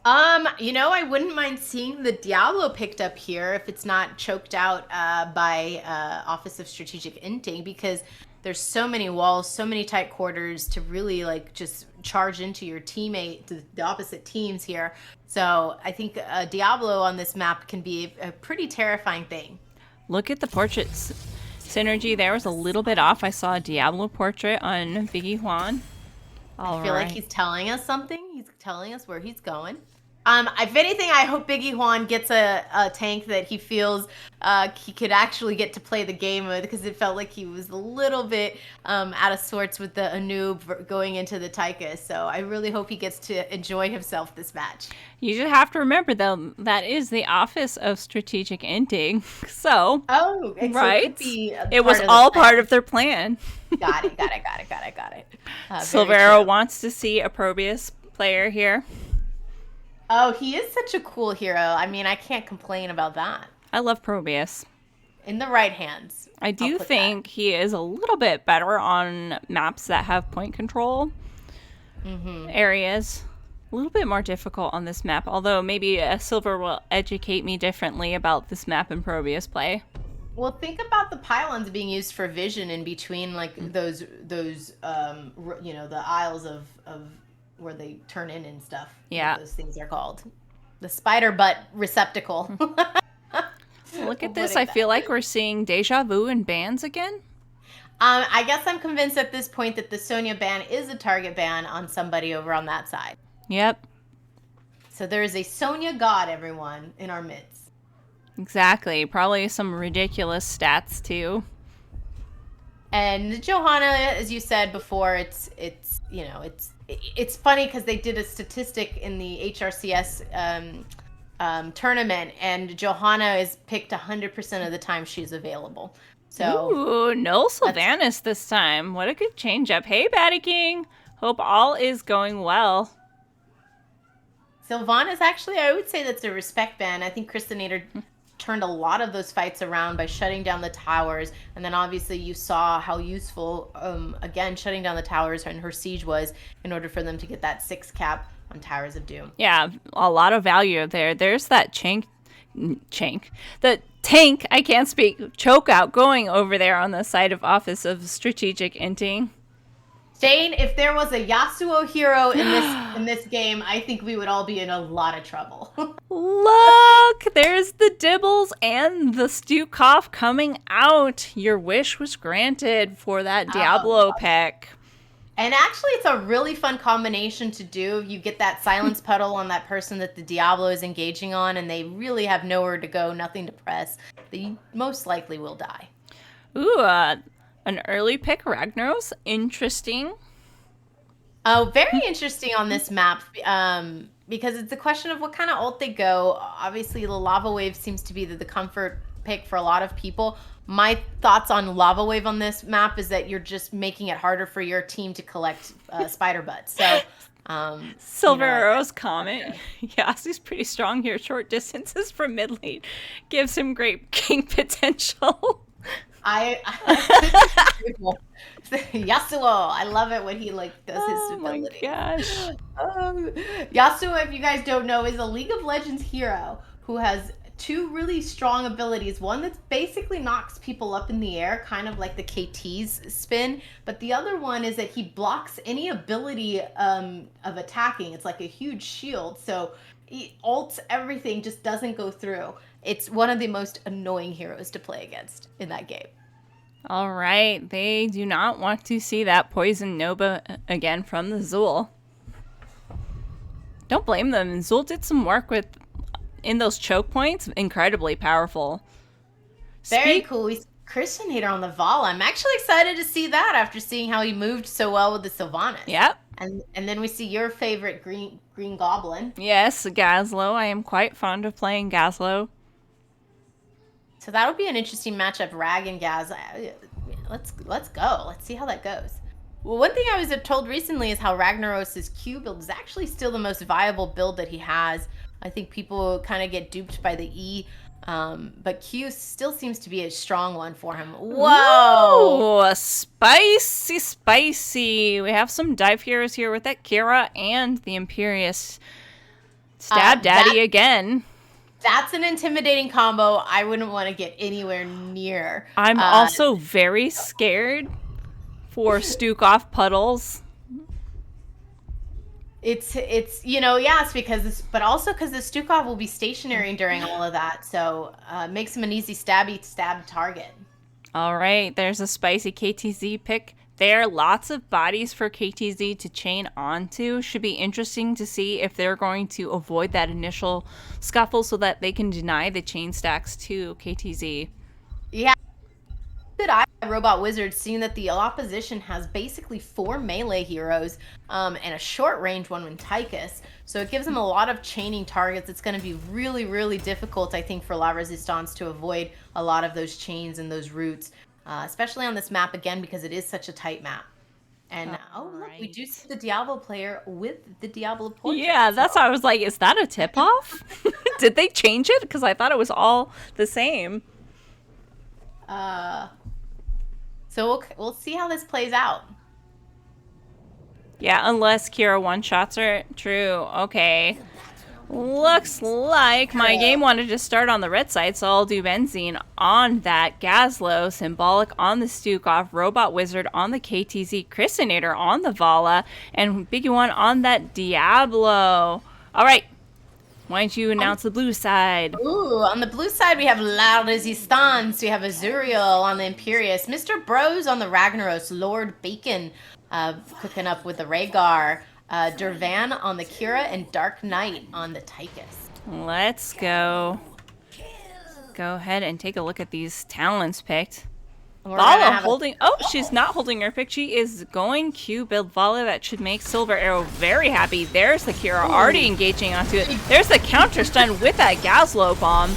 S2: I wouldn't mind seeing the Diablo picked up here if it's not choked out by Office of Strategic Inting, because there's so many walls, so many tight quarters to really just charge into your teammate, the opposite teams here. So I think Diablo on this map can be a pretty terrifying thing.
S1: Look at the portraits. Synergy there was a little bit off. I saw a Diablo portrait on Viggy Juan.
S2: I feel like he's telling us something. He's telling us where he's going. If anything, I hope Biggie Juan gets a tank that he feels he could actually get to play the game with, because it felt like he was a little bit out of sorts with the Anub going into the Tychus. So I really hope he gets to enjoy himself this match.
S1: You just have to remember, though, that is the Office of Strategic Inting. So, right? It was all part of their plan.
S2: Got it.
S1: Silvero wants to see a Probius player here.
S2: Oh, he is such a cool hero. I mean, I can't complain about that.
S1: I love Probius.
S2: In the right hands.
S1: I do think he is a little bit better on maps that have point control areas. A little bit more difficult on this map, although maybe Silver will educate me differently about this map and Probius play.
S2: Well, think about the pylons being used for vision in between, those the aisles of where they turn in and stuff.
S1: Yeah.
S2: Those things are called. The spider butt receptacle.
S1: Look at this. I feel like we're seeing deja vu in bans again.
S2: I guess I'm convinced at this point that the Sonya ban is a target ban on somebody over on that side.
S1: Yep.
S2: So there is a Sonya god, everyone, in our midst.
S1: Exactly. Probably some ridiculous stats, too.
S2: And Johanna, as you said before, it's funny because they did a statistic in the HRCS tournament, and Johanna is picked 100% of the time she's available. So,
S1: ooh, no Sylvanas this time. What a good change up. Hey, Batty King. Hope all is going well.
S2: Sylvanas, actually, I would say that's a respect ban. I think Kristinator turned a lot of those fights around by shutting down the towers, and then obviously you saw how useful again shutting down the towers and her siege was in order for them to get that 6 cap on Towers of Doom.
S1: Yeah, a lot of value there. There's that the tank, I can't speak, choke out going over there on the side of Office of Strategic Inting.
S2: Shane, if there was a Yasuo hero in this game, I think we would all be in a lot of trouble.
S1: Look, there's the Dibbles and the Stukov coming out. Your wish was granted for that Diablo pick.
S2: And actually, it's a really fun combination to do. You get that silence puddle on that person that the Diablo is engaging on, and they really have nowhere to go, nothing to press. They most likely will die.
S1: Ooh, an early pick, Ragnaros. Interesting.
S2: Oh, very interesting on this map, because it's a question of what kind of ult they go. Obviously, the Lava Wave seems to be the comfort pick for a lot of people. My thoughts on Lava Wave on this map is that you're just making it harder for your team to collect spider butts. So,
S1: Silver Arrow's comment. Yasu's pretty strong here. Short distances from mid lane gives him great king potential.
S2: Yasuo, I love it when he does his ability.
S1: Oh my gosh.
S2: Yasuo, if you guys don't know, is a League of Legends hero who has two really strong abilities. One that basically knocks people up in the air, kind of like the KT's spin. But the other one is that he blocks any ability of attacking. It's like a huge shield. So he ults everything, just doesn't go through. It's one of the most annoying heroes to play against in that game.
S1: All right. They do not want to see that Poison Nova again from the Zul. Don't blame them. Zul did some work in those choke points. Incredibly powerful.
S2: Very cool. We Christian Hater on the Vala. I'm actually excited to see that after seeing how he moved so well with the Sylvanas.
S1: Yep.
S2: And then we see your favorite green goblin.
S1: Yes, Gazlo. I am quite fond of playing Gazlo.
S2: So that'll be an interesting matchup, Rag and Gaz. Let's go. Let's see how that goes. Well, one thing I was told recently is how Ragnaros' Q build is actually still the most viable build that he has. I think people kind of get duped by the E, but Q still seems to be a strong one for him. Whoa!
S1: Ooh, spicy, spicy. We have some dive heroes here with that Kira and the Imperious Stab Daddy again.
S2: That's an intimidating combo I wouldn't want to get anywhere near.
S1: I'm also very scared for Stukov puddles.
S2: It's yes, but also because the Stukov will be stationary during all of that, so makes him an easy stab target.
S1: All right, there's a spicy KTZ pick there. Lots of bodies for KTZ to chain onto. Should be interesting to see if they're going to avoid that initial scuffle so that they can deny the chain stacks to KTZ.
S2: Yeah. Good eye, Robot Wizard, seeing that the opposition has basically 4 melee heroes and a short range one with Tychus. So it gives them a lot of chaining targets. It's going to be really, really difficult, I think, for La Resistance to avoid a lot of those chains and those routes, especially on this map, again, because it is such a tight map. And, look, we do see the Diablo player with the Diablo portrait.
S1: Yeah, that's why I was like, is that a tip-off? Did they change it? Because I thought it was all the same.
S2: So we'll see how this plays out.
S1: Yeah, unless Kira one-shots are true. Okay. Looks like my game wanted to start on the red side, so I'll do Benzene on that. Gazlo, Symbolic on the Stukov, Robot Wizard on the KTZ, Christinator on the Vala, and Biggie One on that Diablo. All right. Why don't you announce the blue side?
S2: Ooh, on the blue side, we have La Resistance. We have Azuriel on the Imperious. Mr. Bros on the Ragnaros. Lord Bacon cooking up with the Rhaegar. Durvan on the Kira. And Dark Knight on the Tychus.
S1: Let's go. Go ahead and take a look at these talents picked. Vala holding... Oh, she's not holding her pick. She is going Q build Vala. That should make Silver Arrow very happy. There's the Kira already engaging onto it. There's the counter stun with that Gazlo bomb.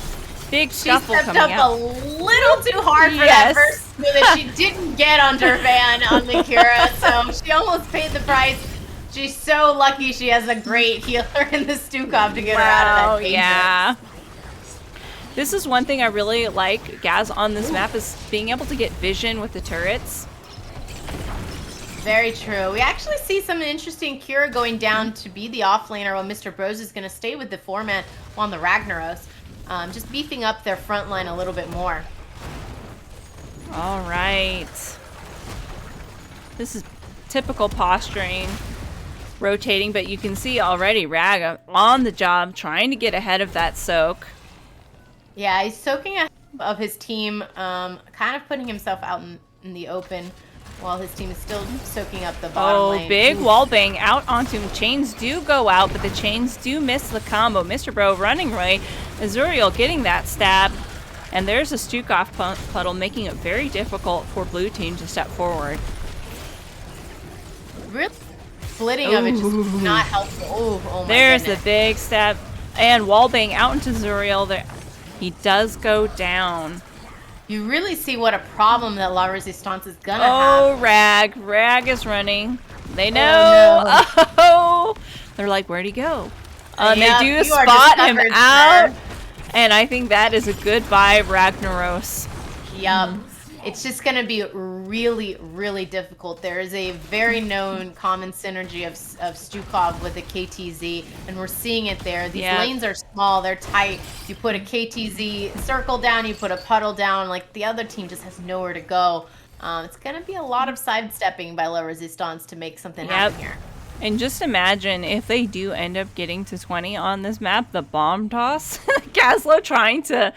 S1: Big scuffle coming out.
S2: She stepped up a little too hard for that first move that she didn't get on Durvan on the Kira. So she almost paid the price. She's so lucky she has a great healer in the Stukov to get her out of that danger.
S1: Yeah. This is one thing I really like, Gaz, on this map, is being able to get vision with the turrets.
S2: Very true. We actually see some interesting Kira going down to be the offlaner while Mr. Bros is going to stay with the 4-man on the Ragnaros. Just beefing up their front line a little bit more.
S1: All right. This is typical posturing. Rotating, but you can see already Rag on the job, trying to get ahead of that soak.
S2: Yeah, he's soaking ahead of his team, kind of putting himself out in the open while his team is still soaking up the bottom lane.
S1: Big
S2: Ooh.
S1: wall bang out onto him. Chains do go out, but the chains do miss the combo. Mr. Bro running away. Azuriel getting that stab. And there's a Stukov puddle, making it very difficult for blue team to step forward.
S2: Really splitting of it just not helpful. Oh my
S1: There's
S2: goodness.
S1: the big step. And wallbang out into Zuriel. There, he does go down.
S2: You really see what a problem that La Resistance is gonna
S1: have. Rag. Rag is running. They know. Oh, they're like, where'd he go? They do spot him out. And I think that is a goodbye, Ragnaros.
S2: Yup. It's just going to be really, really difficult. There is a very known common synergy of Stukov with a KTZ, and we're seeing it there. These lanes are small, they're tight. You put a KTZ circle down, you put a puddle down, like the other team just has nowhere to go. It's going to be a lot of sidestepping by La Resistance to make something happen here.
S1: And just imagine if they do end up getting to 20 on this map, the bomb toss. Gazlo trying to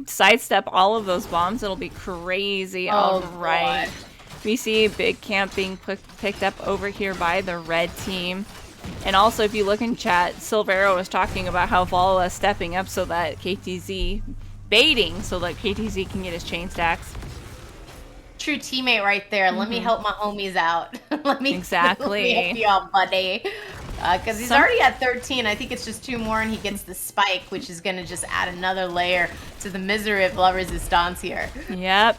S1: sidestep all of those bombs. It'll be crazy. All right. God. We see big camp being picked up over here by the red team. And also, if you look in chat, Silvero was talking about how Vala is stepping up so that KTZ, baiting so that KTZ can get his chain stacks.
S2: True teammate right there. Let me help my homies out. let me help you out, buddy. Because he's already at 13. I think it's just 2 more and he gets the spike, which is going to just add another layer to the misery of La Resistance here.
S1: Yep.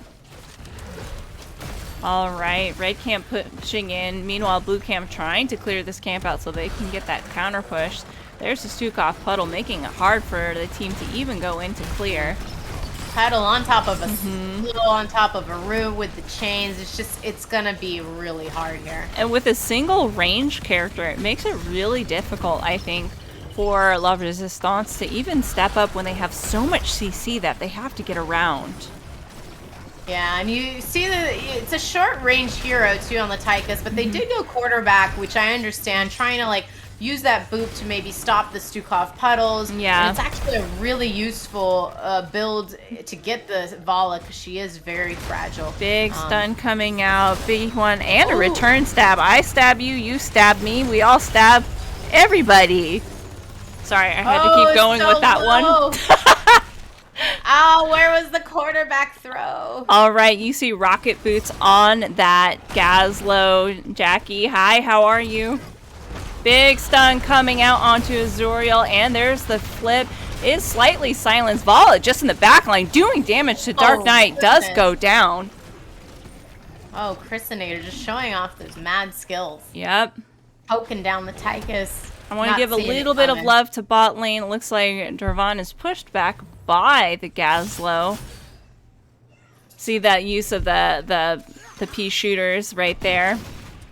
S1: All right. Red camp pushing in. Meanwhile, blue camp trying to clear this camp out so they can get that counter push. There's the Stukov puddle, making it hard for the team to even go into clear.
S2: Pedal on top of a slow on top of a root with the chains. It's gonna be really hard here.
S1: And with a single range character, it makes it really difficult, I think, for La Resistance to even step up when they have so much CC that they have to get around.
S2: Yeah, and you see it's a short range hero too on the Tychus, but they did go quarterback, which I understand, trying to like use that boop to maybe stop the Stukov puddles.
S1: Yeah.
S2: And it's actually a really useful build to get the Vala because she is very fragile.
S1: Big stun coming out. Big one. And a return stab. I stab you. You stab me. We all stab everybody. Sorry, I had to keep going with that one.
S2: Oh, where was the quarterback throw?
S1: All right, you see rocket boots on that Gazlo. Jackie, hi, how are you? Big stun coming out onto Azuriel, and there's the flip. Is slightly silenced. Vala just in the back line doing damage to Dark Knight. Does go down.
S2: Oh, Chrisinator just showing off those mad skills.
S1: Yep.
S2: Poking down the Tychus.
S1: I want to give a little bit of love to bot lane. It looks like Dervan is pushed back by the Gazlo. See that use of the pea shooters right there.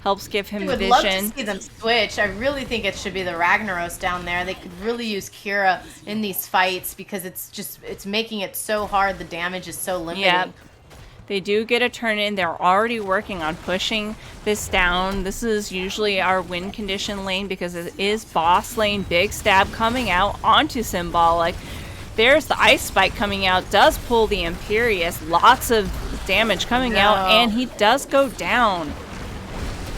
S1: Helps give him vision.
S2: I would love to see them switch. I really think it should be the Ragnaros down there. They could really use Kira in these fights because it's making it so hard. The damage is so limited.
S1: Yep. They do get a turn in. They're already working on pushing this down. This is usually our win condition lane because it is boss lane. Big stab coming out onto Symbolic. There's the ice spike coming out. Does pull the Imperious. Lots of damage coming out, and he does go down.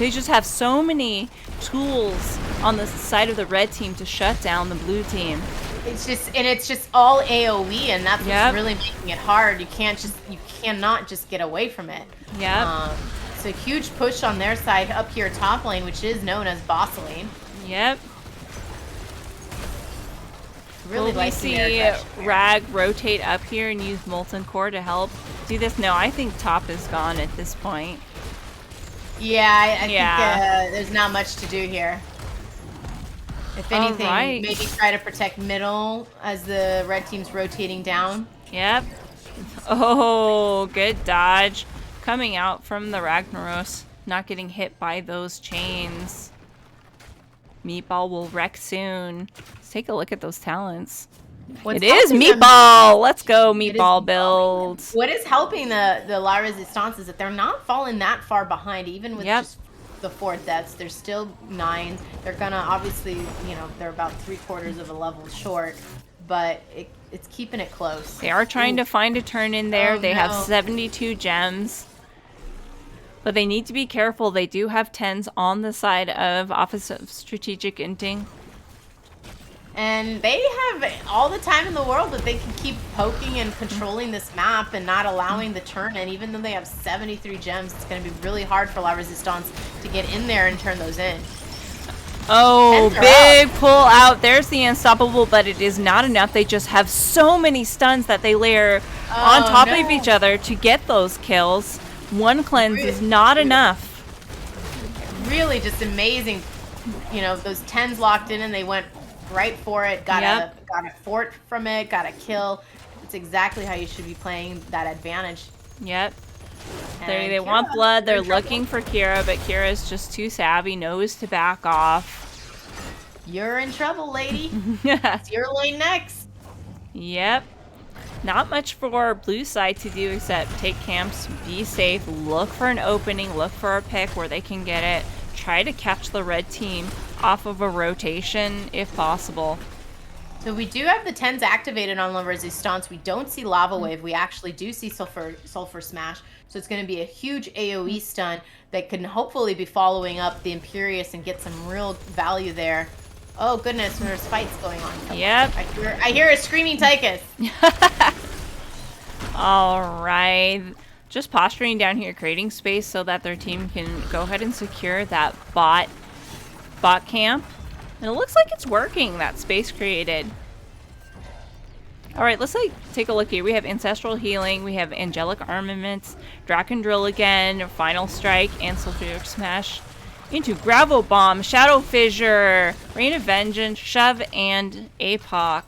S1: They just have so many tools on the side of the red team to shut down the blue team.
S2: It's just all AoE, and that's what's really making it hard. You cannot just get away from it.
S1: Yep.
S2: It's a huge push on their side up here top lane, which is known as boss lane.
S1: Yep.
S2: Really
S1: Will we see Rag rotate up here and use Molten Core to help do this? No, I think top is gone at this point.
S2: Yeah, I think there's not much to do here. If anything, maybe try to protect middle as the red team's rotating down.
S1: Yep. Oh, good dodge. Coming out from the Ragnaros. Not getting hit by those chains. Meatball will wreck soon. Let's take a look at those talents. It is Meatball! Let's go, Meatball build.
S2: What is helping the La Resistance is that they're not falling that far behind, even with just the 4 deaths. They're still 9. They're gonna obviously, they're about 3/4 of a level short, but it's keeping it close.
S1: They are trying to find a turn in there. They have
S2: no.
S1: 72 gems. But they need to be careful. They do have 10s on the side of Office of Strategic Inting.
S2: And they have all the time in the world that they can keep poking and controlling this map and not allowing the turn in. Even though they have 73 gems, it's going to be really hard for La Resistance to get in there and turn those in.
S1: Oh, big pull out. There's the unstoppable, but it is not enough. They just have so many stuns that they layer on top of each other to get those kills. One cleanse is not enough.
S2: Really just amazing. You know, those 10s locked in and they went right for it. Got a fort from it, got a kill. It's exactly how you should be playing that advantage.
S1: Yep. They want blood. They're looking for Kira, but Kira is just too savvy, knows to back off.
S2: You're in trouble, lady. It's your lane next.
S1: Yep. Not much for blue side to do except take camps, be safe, look for an opening, look for a pick where they can get it, try to catch the red team off of a rotation if possible.
S2: So we do have the 10s activated on La Resistance. We don't see Lava Wave. We actually do see Sulfur Smash. So it's going to be a huge AoE stun that can hopefully be following up the Imperious and get some real value there. Oh goodness, there's fights going on.
S1: Yep.
S2: I hear a screaming Tychus.
S1: All right. Just posturing down here, creating space so that their team can go ahead and secure that bot camp. And it looks like it's working, that space created. All right, let's take a look here. We have Ancestral Healing, we have Angelic Armaments, Draken Drill again, Final Strike, and Sulfuric Smash into Gravel Bomb, Shadow Fissure, Rain of Vengeance, Shove, and APOC.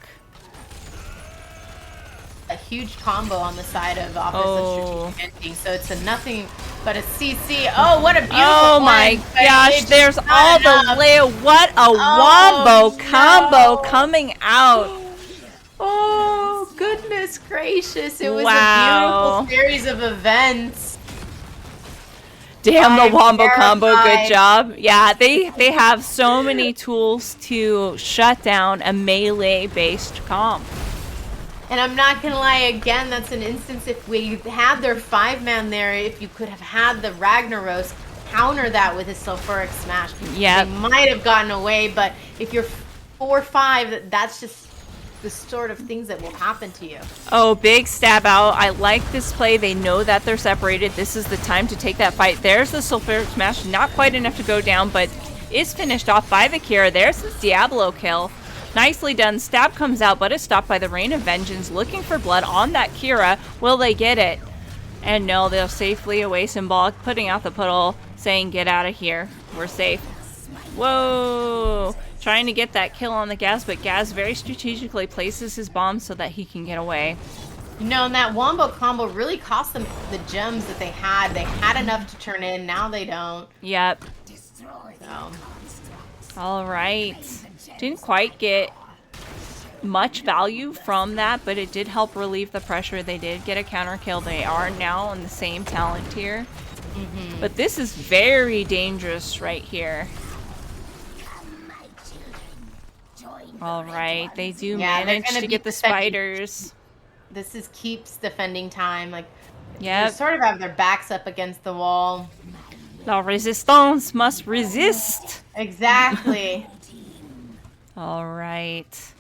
S2: A huge combo on the side of Office of Strategic Inting, so it's a nothing but a CC. Oh, what a beautiful
S1: my gosh, there's all the layer. What a wombo combo coming out.
S2: Oh, goodness gracious. It was a beautiful series of events.
S1: Damn, the wombo combo, good job. Yeah, they have so many tools to shut down a melee-based comp.
S2: And I'm not going to lie, again, that's an instance if we had their 5-man there, if you could have had the Ragnaros counter that with his Sulfuric Smash.
S1: Yeah.
S2: They might have gotten away, but if you're 4-5, that's just the sort of things that will happen to you.
S1: Oh, big stab out. I like this play. They know that they're separated. This is the time to take that fight. There's the Sulfuric Smash. Not quite enough to go down, but is finished off by the Kira. There's the Diablo kill. Nicely done. Stab comes out, but is stopped by the Rain of Vengeance, looking for blood on that Kira. Will they get it? And no, they'll safely away Symbolic, putting out the puddle, saying, get out of here. We're safe. Whoa! Trying to get that kill on the Gaz, but Gaz very strategically places his bomb so that he can get away.
S2: You know, and that wombo combo really cost them the gems that they had. They had enough to turn in. Now they don't.
S1: Yep.
S2: So.
S1: All right. Didn't quite get much value from that, but it did help relieve the pressure. They did get a counter kill. They are now on the same talent tier. But this is very dangerous right here. All right, they do manage to get the spiders.
S2: This is keeps defending time. Like,
S1: yeah,
S2: they sort of have their backs up against the wall.
S1: La Resistance must resist.
S2: Exactly.
S1: All right.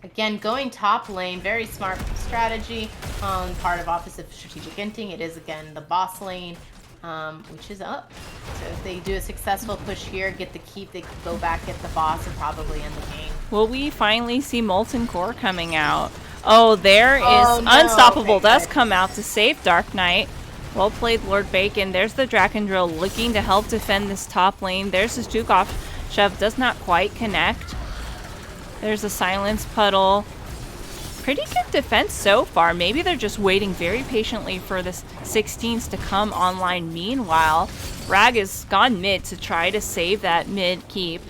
S2: Again, going top lane, very smart strategy on part of Office of Strategic Inting. It is, again, the boss lane, which is up. So if they do a successful push here, get the keep, they could go back at the boss and probably end the game.
S1: Will we finally see Molten Core coming out? Oh, there is Unstoppable does come out to save Dark Knight. Well played, Lord Bacon. There's the Draken Drill looking to help defend this top lane. There's his Dukov shove. Does not quite connect. There's a Silence Puddle. Pretty good defense so far. Maybe they're just waiting very patiently for the 16s to come online. Meanwhile, Rag has gone mid to try to save that mid keep.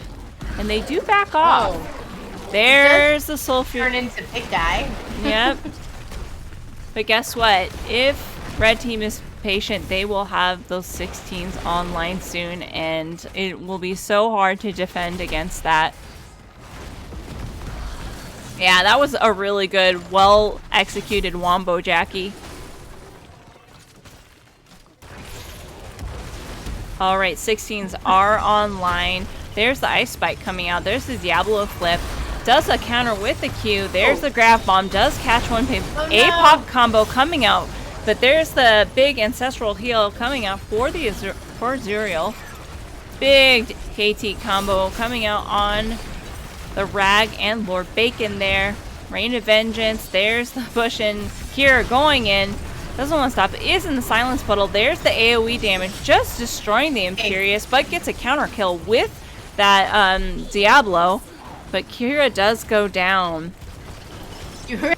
S1: And they do back off.
S2: Oh.
S1: There's the Sulfur.
S2: Turn into big guy.
S1: Yep. But guess what? If Red Team is patient, they will have those 16s online soon, and it will be so hard to defend against that. Yeah, that was a really good, well-executed wombo, Jackie. All right, 16s are online. There's the Ice Spike coming out. There's the Diablo flip. Does a counter with the Q. There's the Grab Bomb. Does catch one pin.
S2: Oh,
S1: A
S2: no.
S1: pop combo coming out. But there's the big Ancestral Heal coming out for the for Zuriel. Big KT combo coming out on the Rag and Lord Bacon there. Rain of Vengeance. There's the Bush and Kira going in. Doesn't want to stop. Is in the Silence Puddle. There's the AoE damage. Just destroying the Imperious. But gets a counter kill with that Diablo. But Kira does go down.
S2: You heard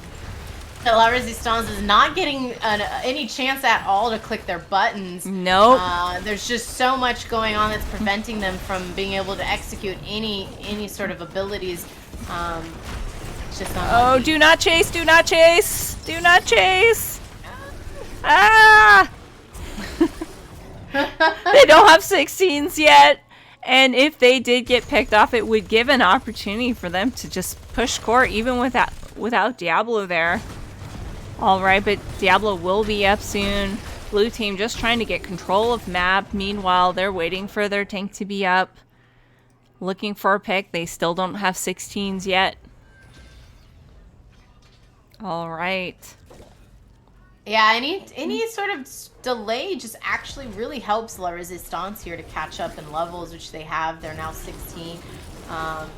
S2: that La Resistance is not getting any chance at all to click their buttons.
S1: Nope.
S2: There's just so much going on that's preventing them from being able to execute any sort of abilities. It's just not.
S1: Oh, do not chase! Do not chase! Do not chase! Ah! They don't have 16s yet. And if they did get picked off, it would give an opportunity for them to just push court, even without Diablo there. Alright, but Diablo will be up soon. Blue team just trying to get control of map. Meanwhile, they're waiting for their tank to be up. Looking for a pick. They still don't have 16s yet. Alright.
S2: Yeah, any sort of delay just actually really helps La Resistance here to catch up in levels, which they have. They're now 16.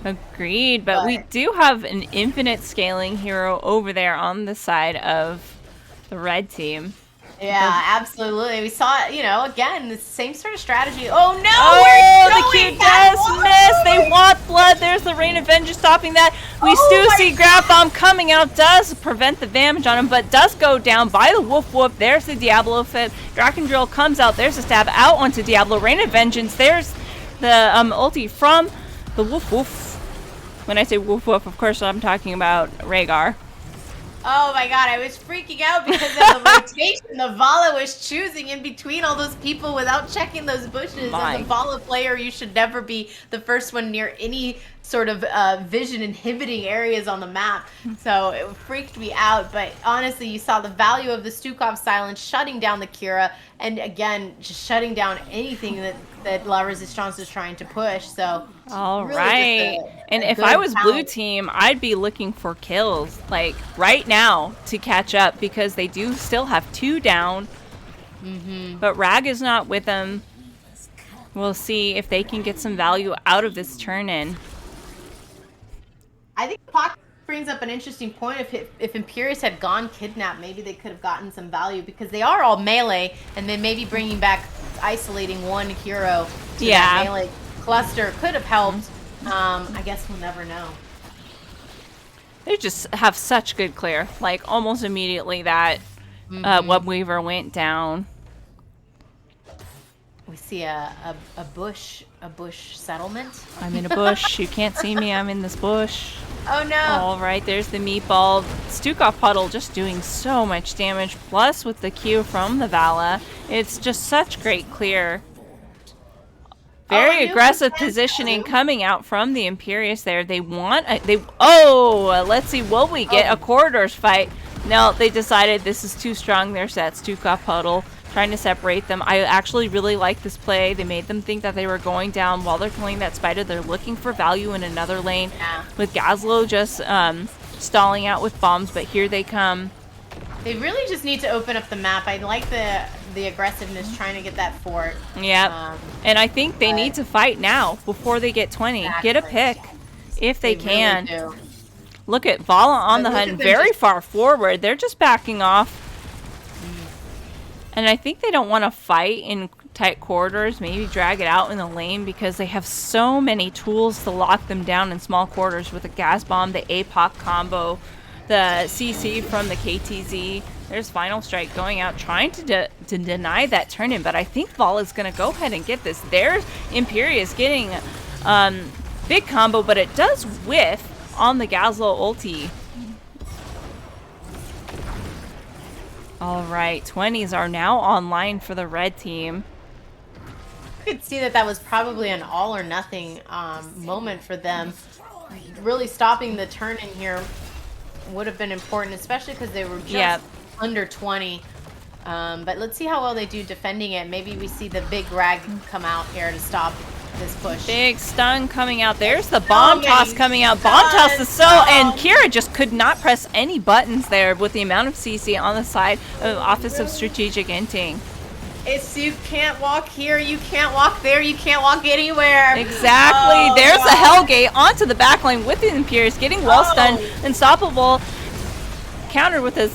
S1: Agreed, but we do have an infinite scaling hero over there on the side of the red team.
S2: Yeah, absolutely. We saw it, you know, again, the same sort of strategy. Oh no!
S1: Oh, the Q does miss! They want blood! There's the Rain of Vengeance stopping that. We still see Grab Bomb coming out, does prevent the damage on him, but does go down by the Woof Woof. There's the Diablo fit. Dragon Drill comes out. There's a stab out onto Diablo. Rain of Vengeance. There's the ulti from the Woof Woof. When I say Woof Woof, of course I'm talking about Rhaegar.
S2: Oh my god, I was freaking out because of the rotation the Vala was choosing in between all those people without checking those bushes. As a Vala player, you should never be the first one near any sort of vision inhibiting areas on the map. So it freaked me out. But honestly, you saw the value of the Stukov silence shutting down the Kira, and again, just shutting down anything that La Resistance is trying to push. So
S1: all right. And if I was blue team, I'd be looking for kills like right now to catch up, because they do still have 2 down. But Rag is not with them. We'll see if they can get some value out of this turn-in.
S2: I think Pocket brings up an interesting point. If Imperius had gone Kidnap, maybe they could have gotten some value, because they are all melee, and then maybe bringing back isolating one hero to that melee cluster could have helped. I guess we'll never know.
S1: They just have such good clear. Like almost immediately that Web Weaver went down.
S2: We see a bush settlement.
S1: I'm in a bush. You can't see me. I'm in this bush.
S2: Oh no!
S1: All right, there's the meatball. Stukov Puddle just doing so much damage. Plus with the Q from the Vala, it's just such great clear. Very aggressive positioning coming out from the Imperious there. They want let's see, will we get a corridors fight? No, they decided this is too strong. There's that Stukov Puddle trying to separate them. I actually really like this play. They made them think that they were going down while they're killing that spider. They're looking for value in another lane. With Gazlo just stalling out with bombs, but here they come.
S2: They really just need to open up the map. I like the aggressiveness trying to get that fort.
S1: Yeah, and I think they need to fight now before they get 20. Get a pick if they can.
S2: Really do.
S1: Look at Vala on the hunt, very far forward. They're just backing off. And I think they don't want to fight in tight corridors, maybe drag it out in the lane, because they have so many tools to lock them down in small quarters with the gas bomb, the APOC combo, the CC from the KTZ. There's Final Strike going out, trying to deny that turn-in, but I think Vala's going to go ahead and get this. There's Imperius getting big combo, but it does whiff on the Gazlo ulti. All right, 20s are now online for the red team.
S2: You could see that was probably an all or nothing moment for them. Really stopping the turn in here would have been important, especially because they were just
S1: Yep.
S2: under 20. But let's see how well they do defending it. Maybe we see the big rag come out here to stop this push.
S1: Big stun coming out. There's the bomb toss
S2: many
S1: coming out. Bomb toss is so, and
S2: stuns.
S1: Kira just could not press any buttons there with the amount of CC on the side of Office of Strategic Inting.
S2: It's you can't walk here, you can't walk there, you can't walk anywhere.
S1: Exactly.
S2: Oh,
S1: There's
S2: God.
S1: the Hellgate onto the backline with the Imperius, getting well stunned, unstoppable, countered with his.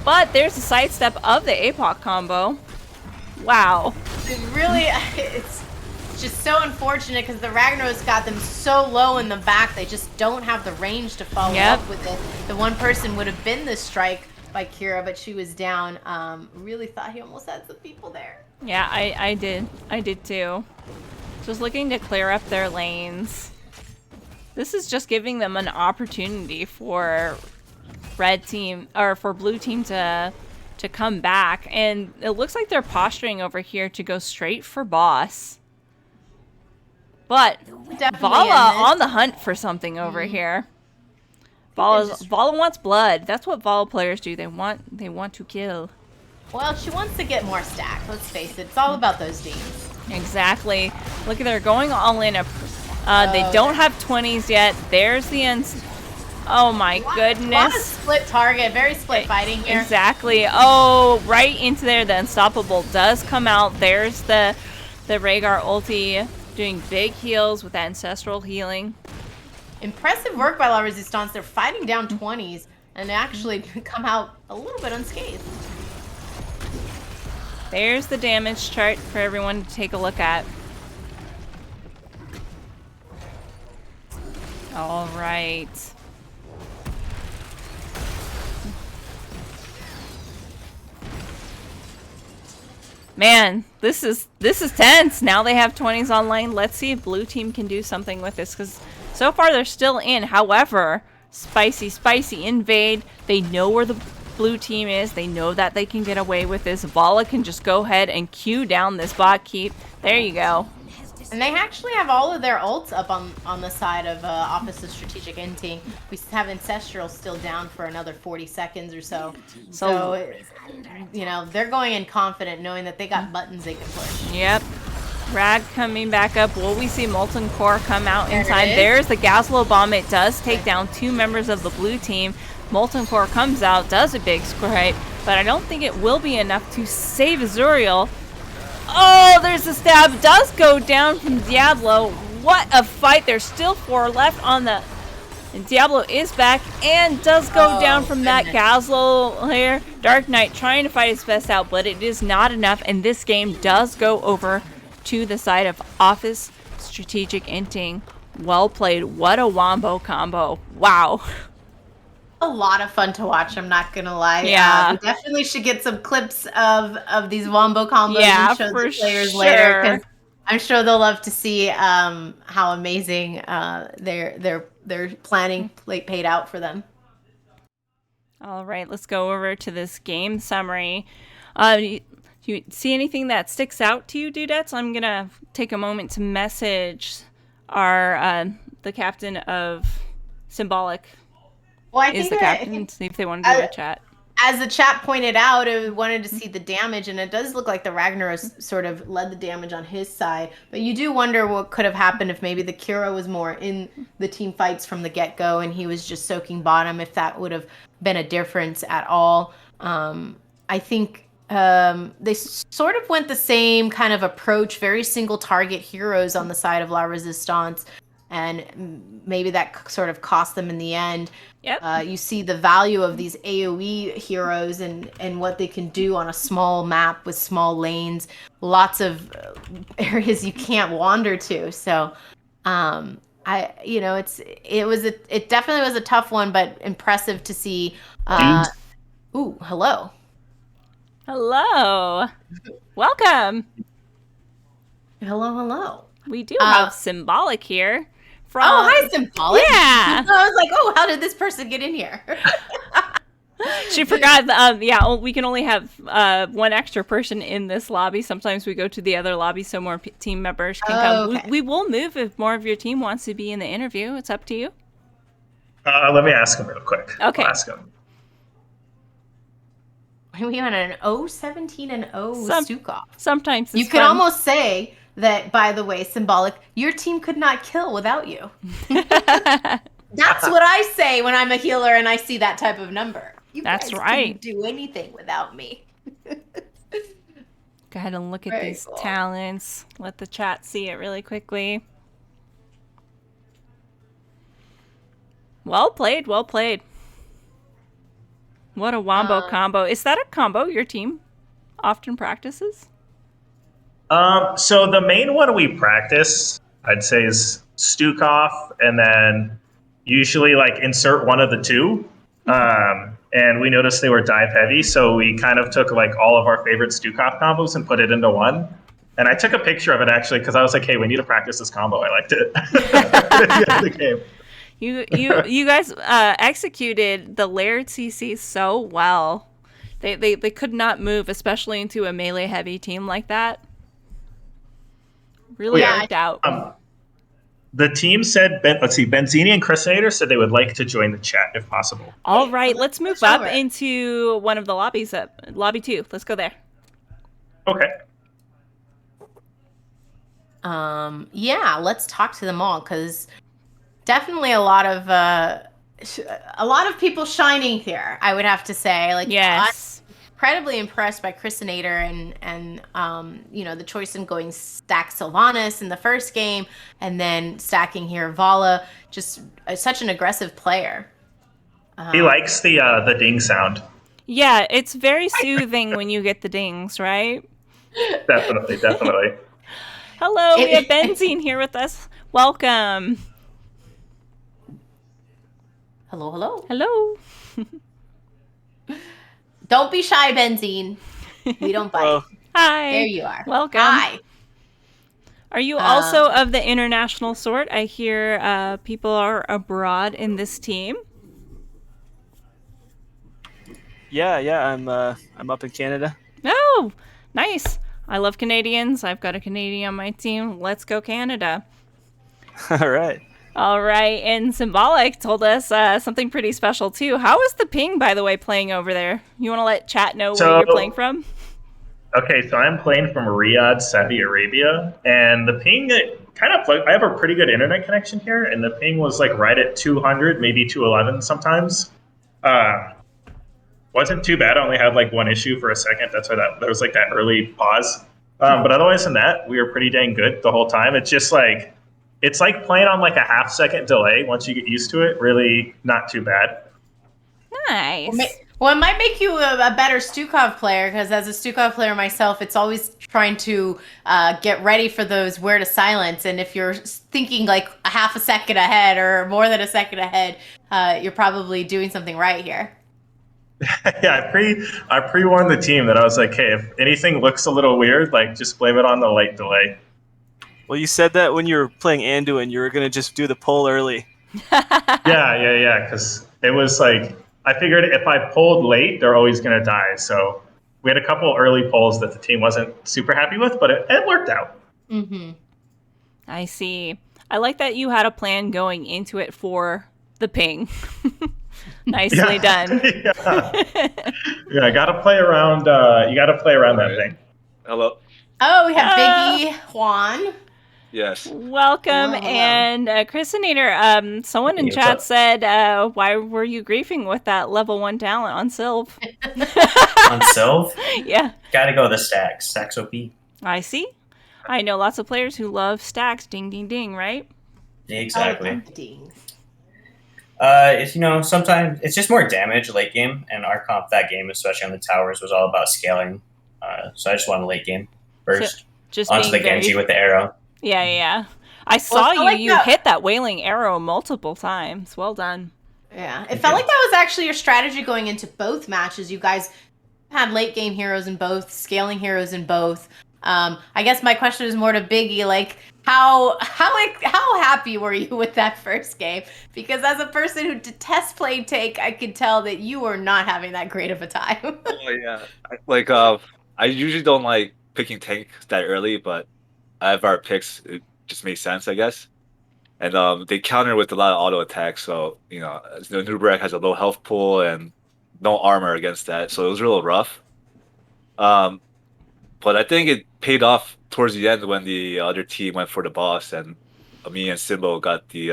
S1: But there's the sidestep of the APOC combo. Wow.
S2: It really, it's just so unfortunate because the Ragnaros got them so low in the back, they just don't have the range to follow up with it. The one person would have been the strike by Kira, but she was down. Really thought he almost had some people there.
S1: Yeah, I did. I did too. Just looking to clear up their lanes. This is just giving them an opportunity for red team, or for blue team to come back. And it looks like they're posturing over here to go straight for boss. But
S2: Definitely
S1: Vala
S2: in this.
S1: on the hunt for something over here. Vala wants blood. That's what Vala players do. They want to kill.
S2: Well, she wants to get more stack. Let's face it. It's all about those beams.
S1: Exactly. Look at they're going all in. They don't have 20s yet. There's the ends. Oh my
S2: A lot of
S1: goodness.
S2: split target. Very split fighting here.
S1: Exactly. Oh, right into there. The Unstoppable does come out. There's the Rhaegar ulti doing big heals with ancestral healing.
S2: Impressive work by La Resistance. They're fighting down 20s and actually come out a little bit unscathed.
S1: There's the damage chart for everyone to take a look at. All right. Man, this is tense. Now they have 20s online. Let's see if blue team can do something with this, because so far they're still in. However, spicy invade. They know where the blue team is. They know that they can get away with this. Vala can just go ahead and queue down this bot keep. There you go.
S2: And they actually have all of their ults up on the side of Office of Strategic Inting. We have Ancestral still down for another 40 seconds or so. So, you know, they're going in confident knowing that they got buttons they can push.
S1: Yep. Rag coming back up. Will we see Molten Core come out in time?
S2: There it is.
S1: There's the Gazlo bomb. It does take down 2 members of the blue team. Molten Core comes out, does a big scrape, but I don't think it will be enough to save Azuriel. Oh, there's a stab. Does go down from Diablo. What a fight. There's still 4 left on the... And Diablo is back and does go down from that Gazlo here. Dark Knight trying to fight his best out, but it is not enough. And this game does go over to the side of Office Strategic Inting. Well played. What a wombo combo. Wow.
S2: A lot of fun to watch, I'm not gonna lie.
S1: Yeah.
S2: We definitely should get some clips of these wombo combos and show
S1: for
S2: the players
S1: sure.
S2: later, because I'm sure they'll love to see how amazing their planning paid out for them.
S1: All right, let's go over to this game summary. You see anything that sticks out to you, Dudettes? I'm gonna take a moment to message our the captain of Symbolic.
S2: Well, I
S1: Is
S2: think
S1: the
S2: that-
S1: captain? See if they want to do a chat.
S2: As the chat pointed out, I wanted to see the damage, and it does look like the Ragnaros sort of led the damage on his side. But you do wonder what could have happened if maybe the Kira was more in the team fights from the get-go and he was just soaking bottom, if that would have been a difference at all. I think they sort of went the same kind of approach, very single target heroes on the side of La Resistance, and maybe that sort of cost them in the end.
S1: Yep.
S2: You see the value of these AoE heroes and what they can do on a small map with small lanes, lots of areas you can't wander to. So, it definitely was a tough one, but impressive to see. Ooh, hello.
S1: Hello. Welcome.
S2: Hello.
S1: We do have Symbolic here. From...
S2: Oh, hi, Symbolic.
S1: Yeah.
S2: I was like, oh, how did this person get in here?
S1: She forgot. We can only have one extra person in this lobby. Sometimes we go to the other lobby so more team members can come.
S2: Okay.
S1: We will move if more of your team wants to be in the interview. It's up to you.
S3: Let me ask him real quick. I'll
S1: Okay.
S3: ask him.
S2: Are we on an 0-17 and 0 Stukov?
S1: Sometimes it's
S2: You could
S1: fun.
S2: almost say that, by the way, symbolic, your team could not kill without you. That's what I say when I'm a healer and I see that type of number. You
S1: That's
S2: guys
S1: right.
S2: couldn't do anything without me.
S1: Go ahead and look at
S2: Very
S1: these
S2: cool.
S1: talents. Let the chat see it really quickly. Well played, well played. What a wombo combo. Is that a combo your team often practices?
S3: So the main one we practice, I'd say, is Stukov, and then usually like insert one of the two. And we noticed they were dive heavy, so we kind of took like all of our favorite Stukov combos and put it into one. And I took a picture of it actually because I was like, "Hey, we need to practice this combo." I liked it. The game.
S1: You guys executed the layered CC so well. They could not move, especially into a melee heavy team like that. Really worked out.
S3: The team said, let's see, Benzini and Crusader said they would like to join the chat if possible.
S1: All right, let's move up into one of the lobbies. Lobby 2. Let's go there.
S3: Okay.
S2: Yeah, let's talk to them all because definitely a lot of people shining here. I would have to say, like,
S1: yes.
S2: I'm incredibly impressed by Chrisinator and the choice in going stack Sylvanas in the first game and then stacking here Vala. Just such an aggressive player.
S3: He likes the ding sound.
S1: Yeah, it's very soothing when you get the dings, right?
S3: Definitely.
S1: Hello, we have Benzine here with us. Welcome.
S2: Hello. Don't be shy, Benzine. We don't bite.
S1: Hi.
S2: There you are.
S1: Welcome.
S2: Hi.
S1: Are you also of the international sort? I hear people are abroad in this team.
S4: Yeah. I'm up in Canada.
S1: Oh, nice. I love Canadians. I've got a Canadian on my team. Let's go Canada.
S4: All right.
S1: And Symbolic told us something pretty special too. How is the ping, by the way, playing over there? You want to let chat know where you're playing from?
S3: Okay, so I'm playing from Riyadh, Saudi Arabia, and the ping I have a pretty good internet connection here, and the ping was like right at 200, maybe 211 sometimes. Wasn't too bad. I only had like one issue for a second. That's why there was like that early pause. But otherwise than that, we were pretty dang good the whole time. It's just like, it's like playing on like a half-second delay. Once you get used to it, really not too bad.
S1: Nice.
S2: Well, it might make you a better Stukov player, because as a Stukov player myself, it's always trying to get ready for those where to silence. And if you're thinking like a half a second ahead or more than a second ahead, you're probably doing something right here.
S3: Yeah, I pre-warned the team that I was like, hey, if anything looks a little weird, like just blame it on the light delay.
S4: Well, you said that when you were playing Anduin, you were going to just do the poll early.
S3: Yeah, because it was like, I figured if I pulled late, they're always going to die. So we had a couple early polls that the team wasn't super happy with, but it worked out.
S2: Mm-hmm.
S1: I see. I like that you had a plan going into it for the ping. Nicely done.
S3: Yeah, gotta play around. You gotta play around that thing.
S5: Hello.
S2: Oh, we have Biggie Juan.
S5: Yes.
S1: Welcome.
S2: Hello.
S1: And Chrisinator, someone in chat said, why were you griefing with that level 1 talent on Sylv?
S6: On Sylv?
S1: Yeah.
S6: Gotta go the stacks. Stacks OP.
S1: I see. I know lots of players who love stacks. Ding, ding, ding, right?
S6: Exactly.
S2: Ding.
S6: It's sometimes it's just more damage late game, and our comp that game, especially on the towers, was all about scaling. So I just wanted late game first.
S1: Just
S6: onto the Genji with the arrow.
S1: Yeah. I saw you hit that wailing arrow multiple times. Well done.
S2: Yeah, it felt like that was actually your strategy going into both matches. You guys had late game heroes in both, scaling heroes in both. I guess my question is more to Biggie, like how happy were you with that first game? Because as a person who detests playing tank, I could tell that you were not having that great of a time.
S5: Oh yeah, I usually don't like picking tank that early, but out of our picks, it just makes sense, I guess. and they counter with a lot of auto attacks. So the Nubrek has a low health pool and no armor against that, so it was real rough. Um, but I think it paid off towards the end when the other team went for the boss, and me and Simbo got the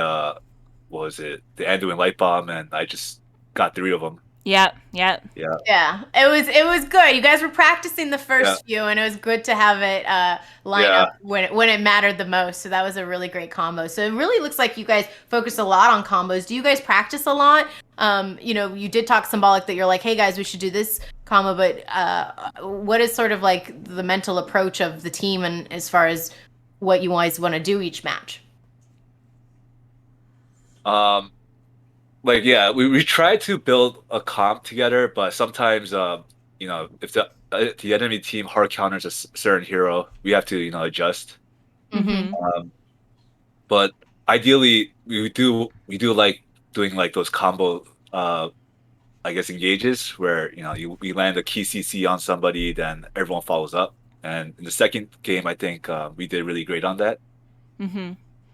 S5: what was it, the Anduin light bomb, and I just got 3 of them.
S1: Yep.
S5: Yeah.
S2: Yeah, it was good. You guys were practicing the first few, and it was good to have it line up when it mattered the most. So that was a really great combo. So it really looks like you guys focus a lot on combos. Do you guys practice a lot? You did talk symbolic that you're like, hey guys, we should do this combo, but what is sort of like the mental approach of the team, and as far as what you guys want to do each match?
S5: We try to build a comp together, but sometimes if the enemy team hard counters a certain hero, we have to adjust.
S2: Mm-hmm.
S5: But ideally, we do like doing like those combo engages where we land a key CC on somebody, then everyone follows up. And in the second game, I think we did really great on that.
S1: Mm-hmm.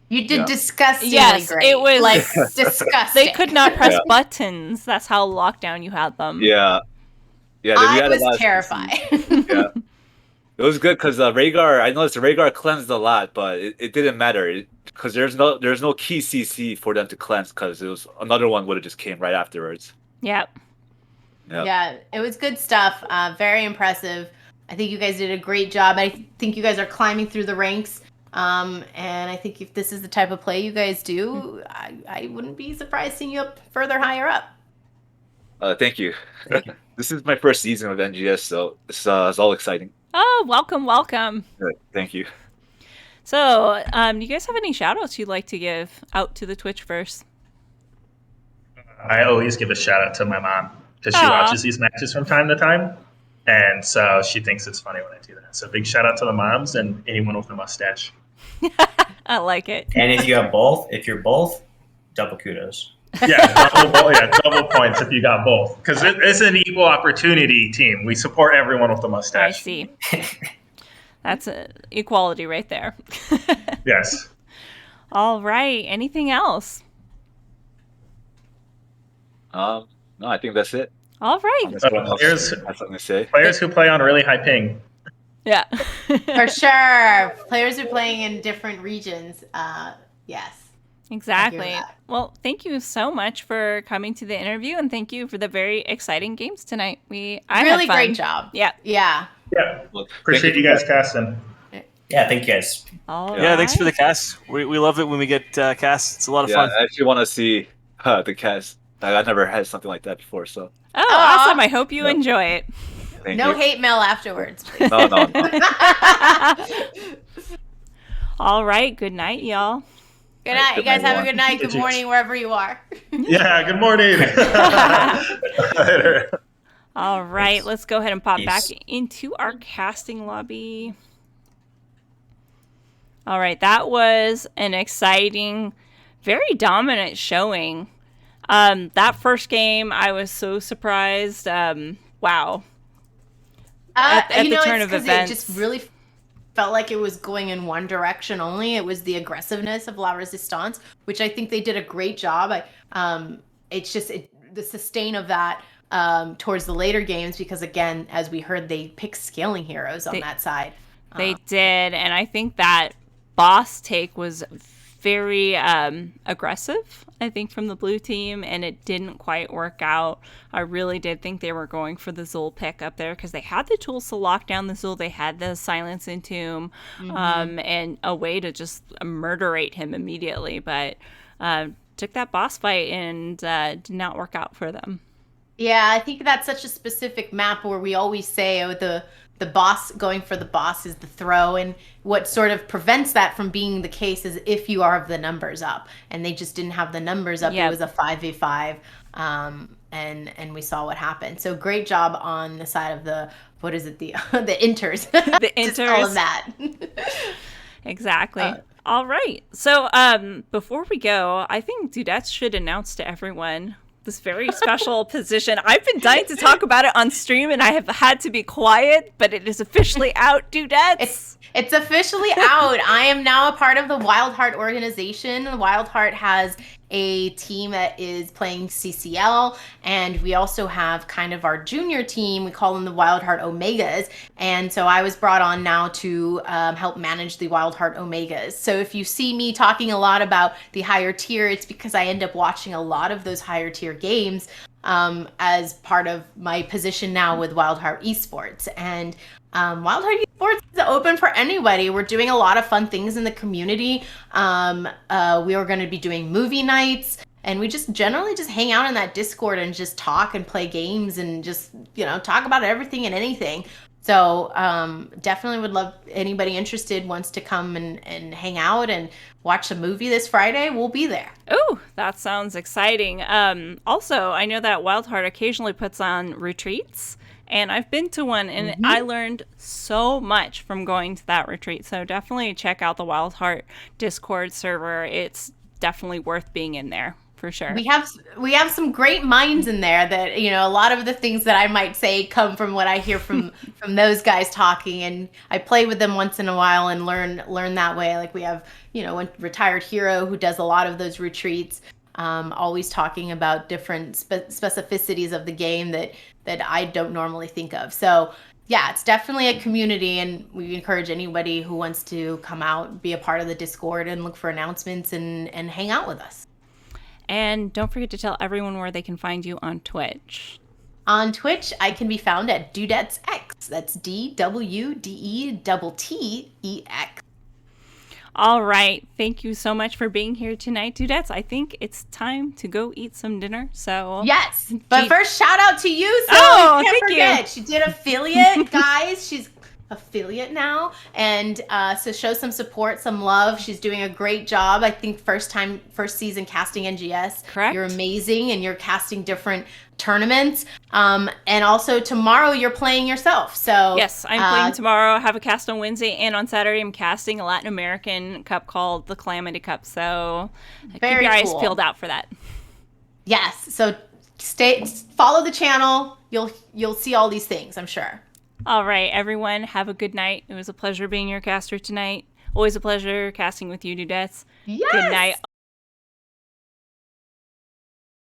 S2: You did disgustingly
S1: yes,
S2: great.
S1: It was
S2: like disgusting.
S1: They could not press buttons. That's how locked down you had them.
S5: Yeah.
S2: I was terrified.
S5: Yeah. It was good because Rhaegar, I noticed Rhaegar cleansed a lot, but it didn't matter because there's no key CC for them to cleanse, because it was another one would have just came right afterwards.
S1: Yep.
S2: Yeah, it was good stuff. Very impressive. I think you guys did a great job. I think you guys are climbing through the ranks. And I think if this is the type of play you guys do, I wouldn't be surprised seeing you up further higher up.
S5: Thank you. This is my first season of NGS, so it's all exciting.
S1: Oh, welcome.
S5: Good. Thank you.
S1: So, do you guys have any shout outs you'd like to give out to the Twitchverse?
S3: I always give a shout out to my mom because she watches these matches from time to time. And so she thinks it's funny when I do that. So big shout out to the moms and anyone with a mustache.
S1: I like it.
S6: And if you're both, double kudos.
S3: Yeah, double points if you got both. Because it's an equal opportunity team. We support everyone with a mustache.
S1: I see. That's equality right there.
S3: Yes.
S1: All right. Anything else?
S5: No, I think that's it.
S1: All right.
S3: Players who play on really high ping.
S1: Yeah.
S2: For sure. Players who are playing in different regions. Yes.
S1: Exactly. Well, thank you so much for coming to the interview, and thank you for the very exciting games tonight. I
S2: really
S1: had fun.
S2: Great job.
S1: Yeah.
S3: Appreciate you guys casting.
S6: Yeah, thank you guys.
S4: Thanks for the cast. We love it when we get casts. It's a lot of fun.
S5: I actually want to see the cast. I never had something like that before, so.
S1: Oh, awesome. I hope you enjoy it.
S2: No hate mail afterwards.
S5: No.
S2: All
S1: right. Good night, y'all.
S2: Good night. You guys have a good night. Good morning, wherever you are.
S3: Yeah, good morning.
S1: All right. Let's go ahead and pop back into our casting lobby. All right. That was an exciting, very dominant showing. That first game, I was so surprised. Wow. At the turn of events.
S2: It just really felt like it was going in one direction only. It was the aggressiveness of La Resistance, which I think they did a great job. It's just the sustain of that towards the later games, because again, as we heard, they picked scaling heroes on that side.
S1: They did, and I think that boss take was very aggressive, I think, from the blue team, and it didn't quite work out. I really did think they were going for the Zul pick up there because they had the tools to lock down the Zul. They had the Silence Entomb, and a way to just murderate him immediately, but took that boss fight and did not work out for them.
S2: Yeah, I think that's such a specific map where we always say, the boss, going for the boss is the throw, and what sort of prevents that from being the case is if you are of the numbers up, and they just didn't have the numbers up. It was a 5v5, and we saw what happened. So great job on the side of the the inters,
S1: the inters,
S2: just all of that.
S1: Exactly. All right. So before we go, I think Dudettes should announce to everyone this very special position. I've been dying to talk about it on stream, and I have had to be quiet, but it is officially out, Dudettes.
S2: It's officially out. I am now a part of the Wild Heart organization. The Wild Heart has a team that is playing CCL, and we also have kind of our junior team. We call them the Wild Heart Omegas, and so I was brought on now to help manage the Wild Heart Omegas. So if you see me talking a lot about the higher tier, it's because I end up watching a lot of those higher tier games as part of my position now with Wild Heart Esports. And Wild Heart Esports is open for anybody. We're doing a lot of fun things in the community. We are going to be doing movie nights, and we just generally just hang out in that Discord and just talk and play games and just, talk about everything and anything. So definitely would love anybody interested wants to come and hang out and watch a movie this Friday. We'll be there.
S1: Oh, that sounds exciting. Also, I know that Wild Heart occasionally puts on retreats. And I've been to one, and I learned so much from going to that retreat. So definitely check out the Wild Heart Discord server. It's definitely worth being in there, for sure.
S2: We have some great minds in there that, a lot of the things that I might say come from what I hear from those guys talking. And I play with them once in a while and learn that way. Like we have, a retired hero who does a lot of those retreats. Always talking about different specificities of the game that I don't normally think of. So yeah, it's definitely a community, and we encourage anybody who wants to come out, be a part of the Discord, and look for announcements and hang out with us.
S1: And don't forget to tell everyone where they can find you on Twitch.
S2: On Twitch, I can be found at DuudettesX. That's DWDETTEX.
S1: All right. Thank you so much for being here tonight, Dudettes. I think it's time to go eat some dinner. So
S2: yes, but first, shout out to you. So
S1: thank you.
S2: She did affiliate, guys. She's affiliate now, and so show some support, some love. She's doing a great job. I think first season casting NGS.
S1: Correct.
S2: You're amazing, and you're casting different tournaments. And also tomorrow you're playing yourself. So
S1: yes, I'm playing tomorrow. I have a cast on Wednesday, and on Saturday I'm casting a Latin American cup called the Calamity Cup. So keep your eyes peeled out for that.
S2: Yes. So follow the channel. You'll see all these things, I'm sure.
S1: All right, everyone, have a good night. It was a pleasure being your caster tonight. Always a pleasure casting with you, Dudettes.
S2: Yes.
S1: Good night.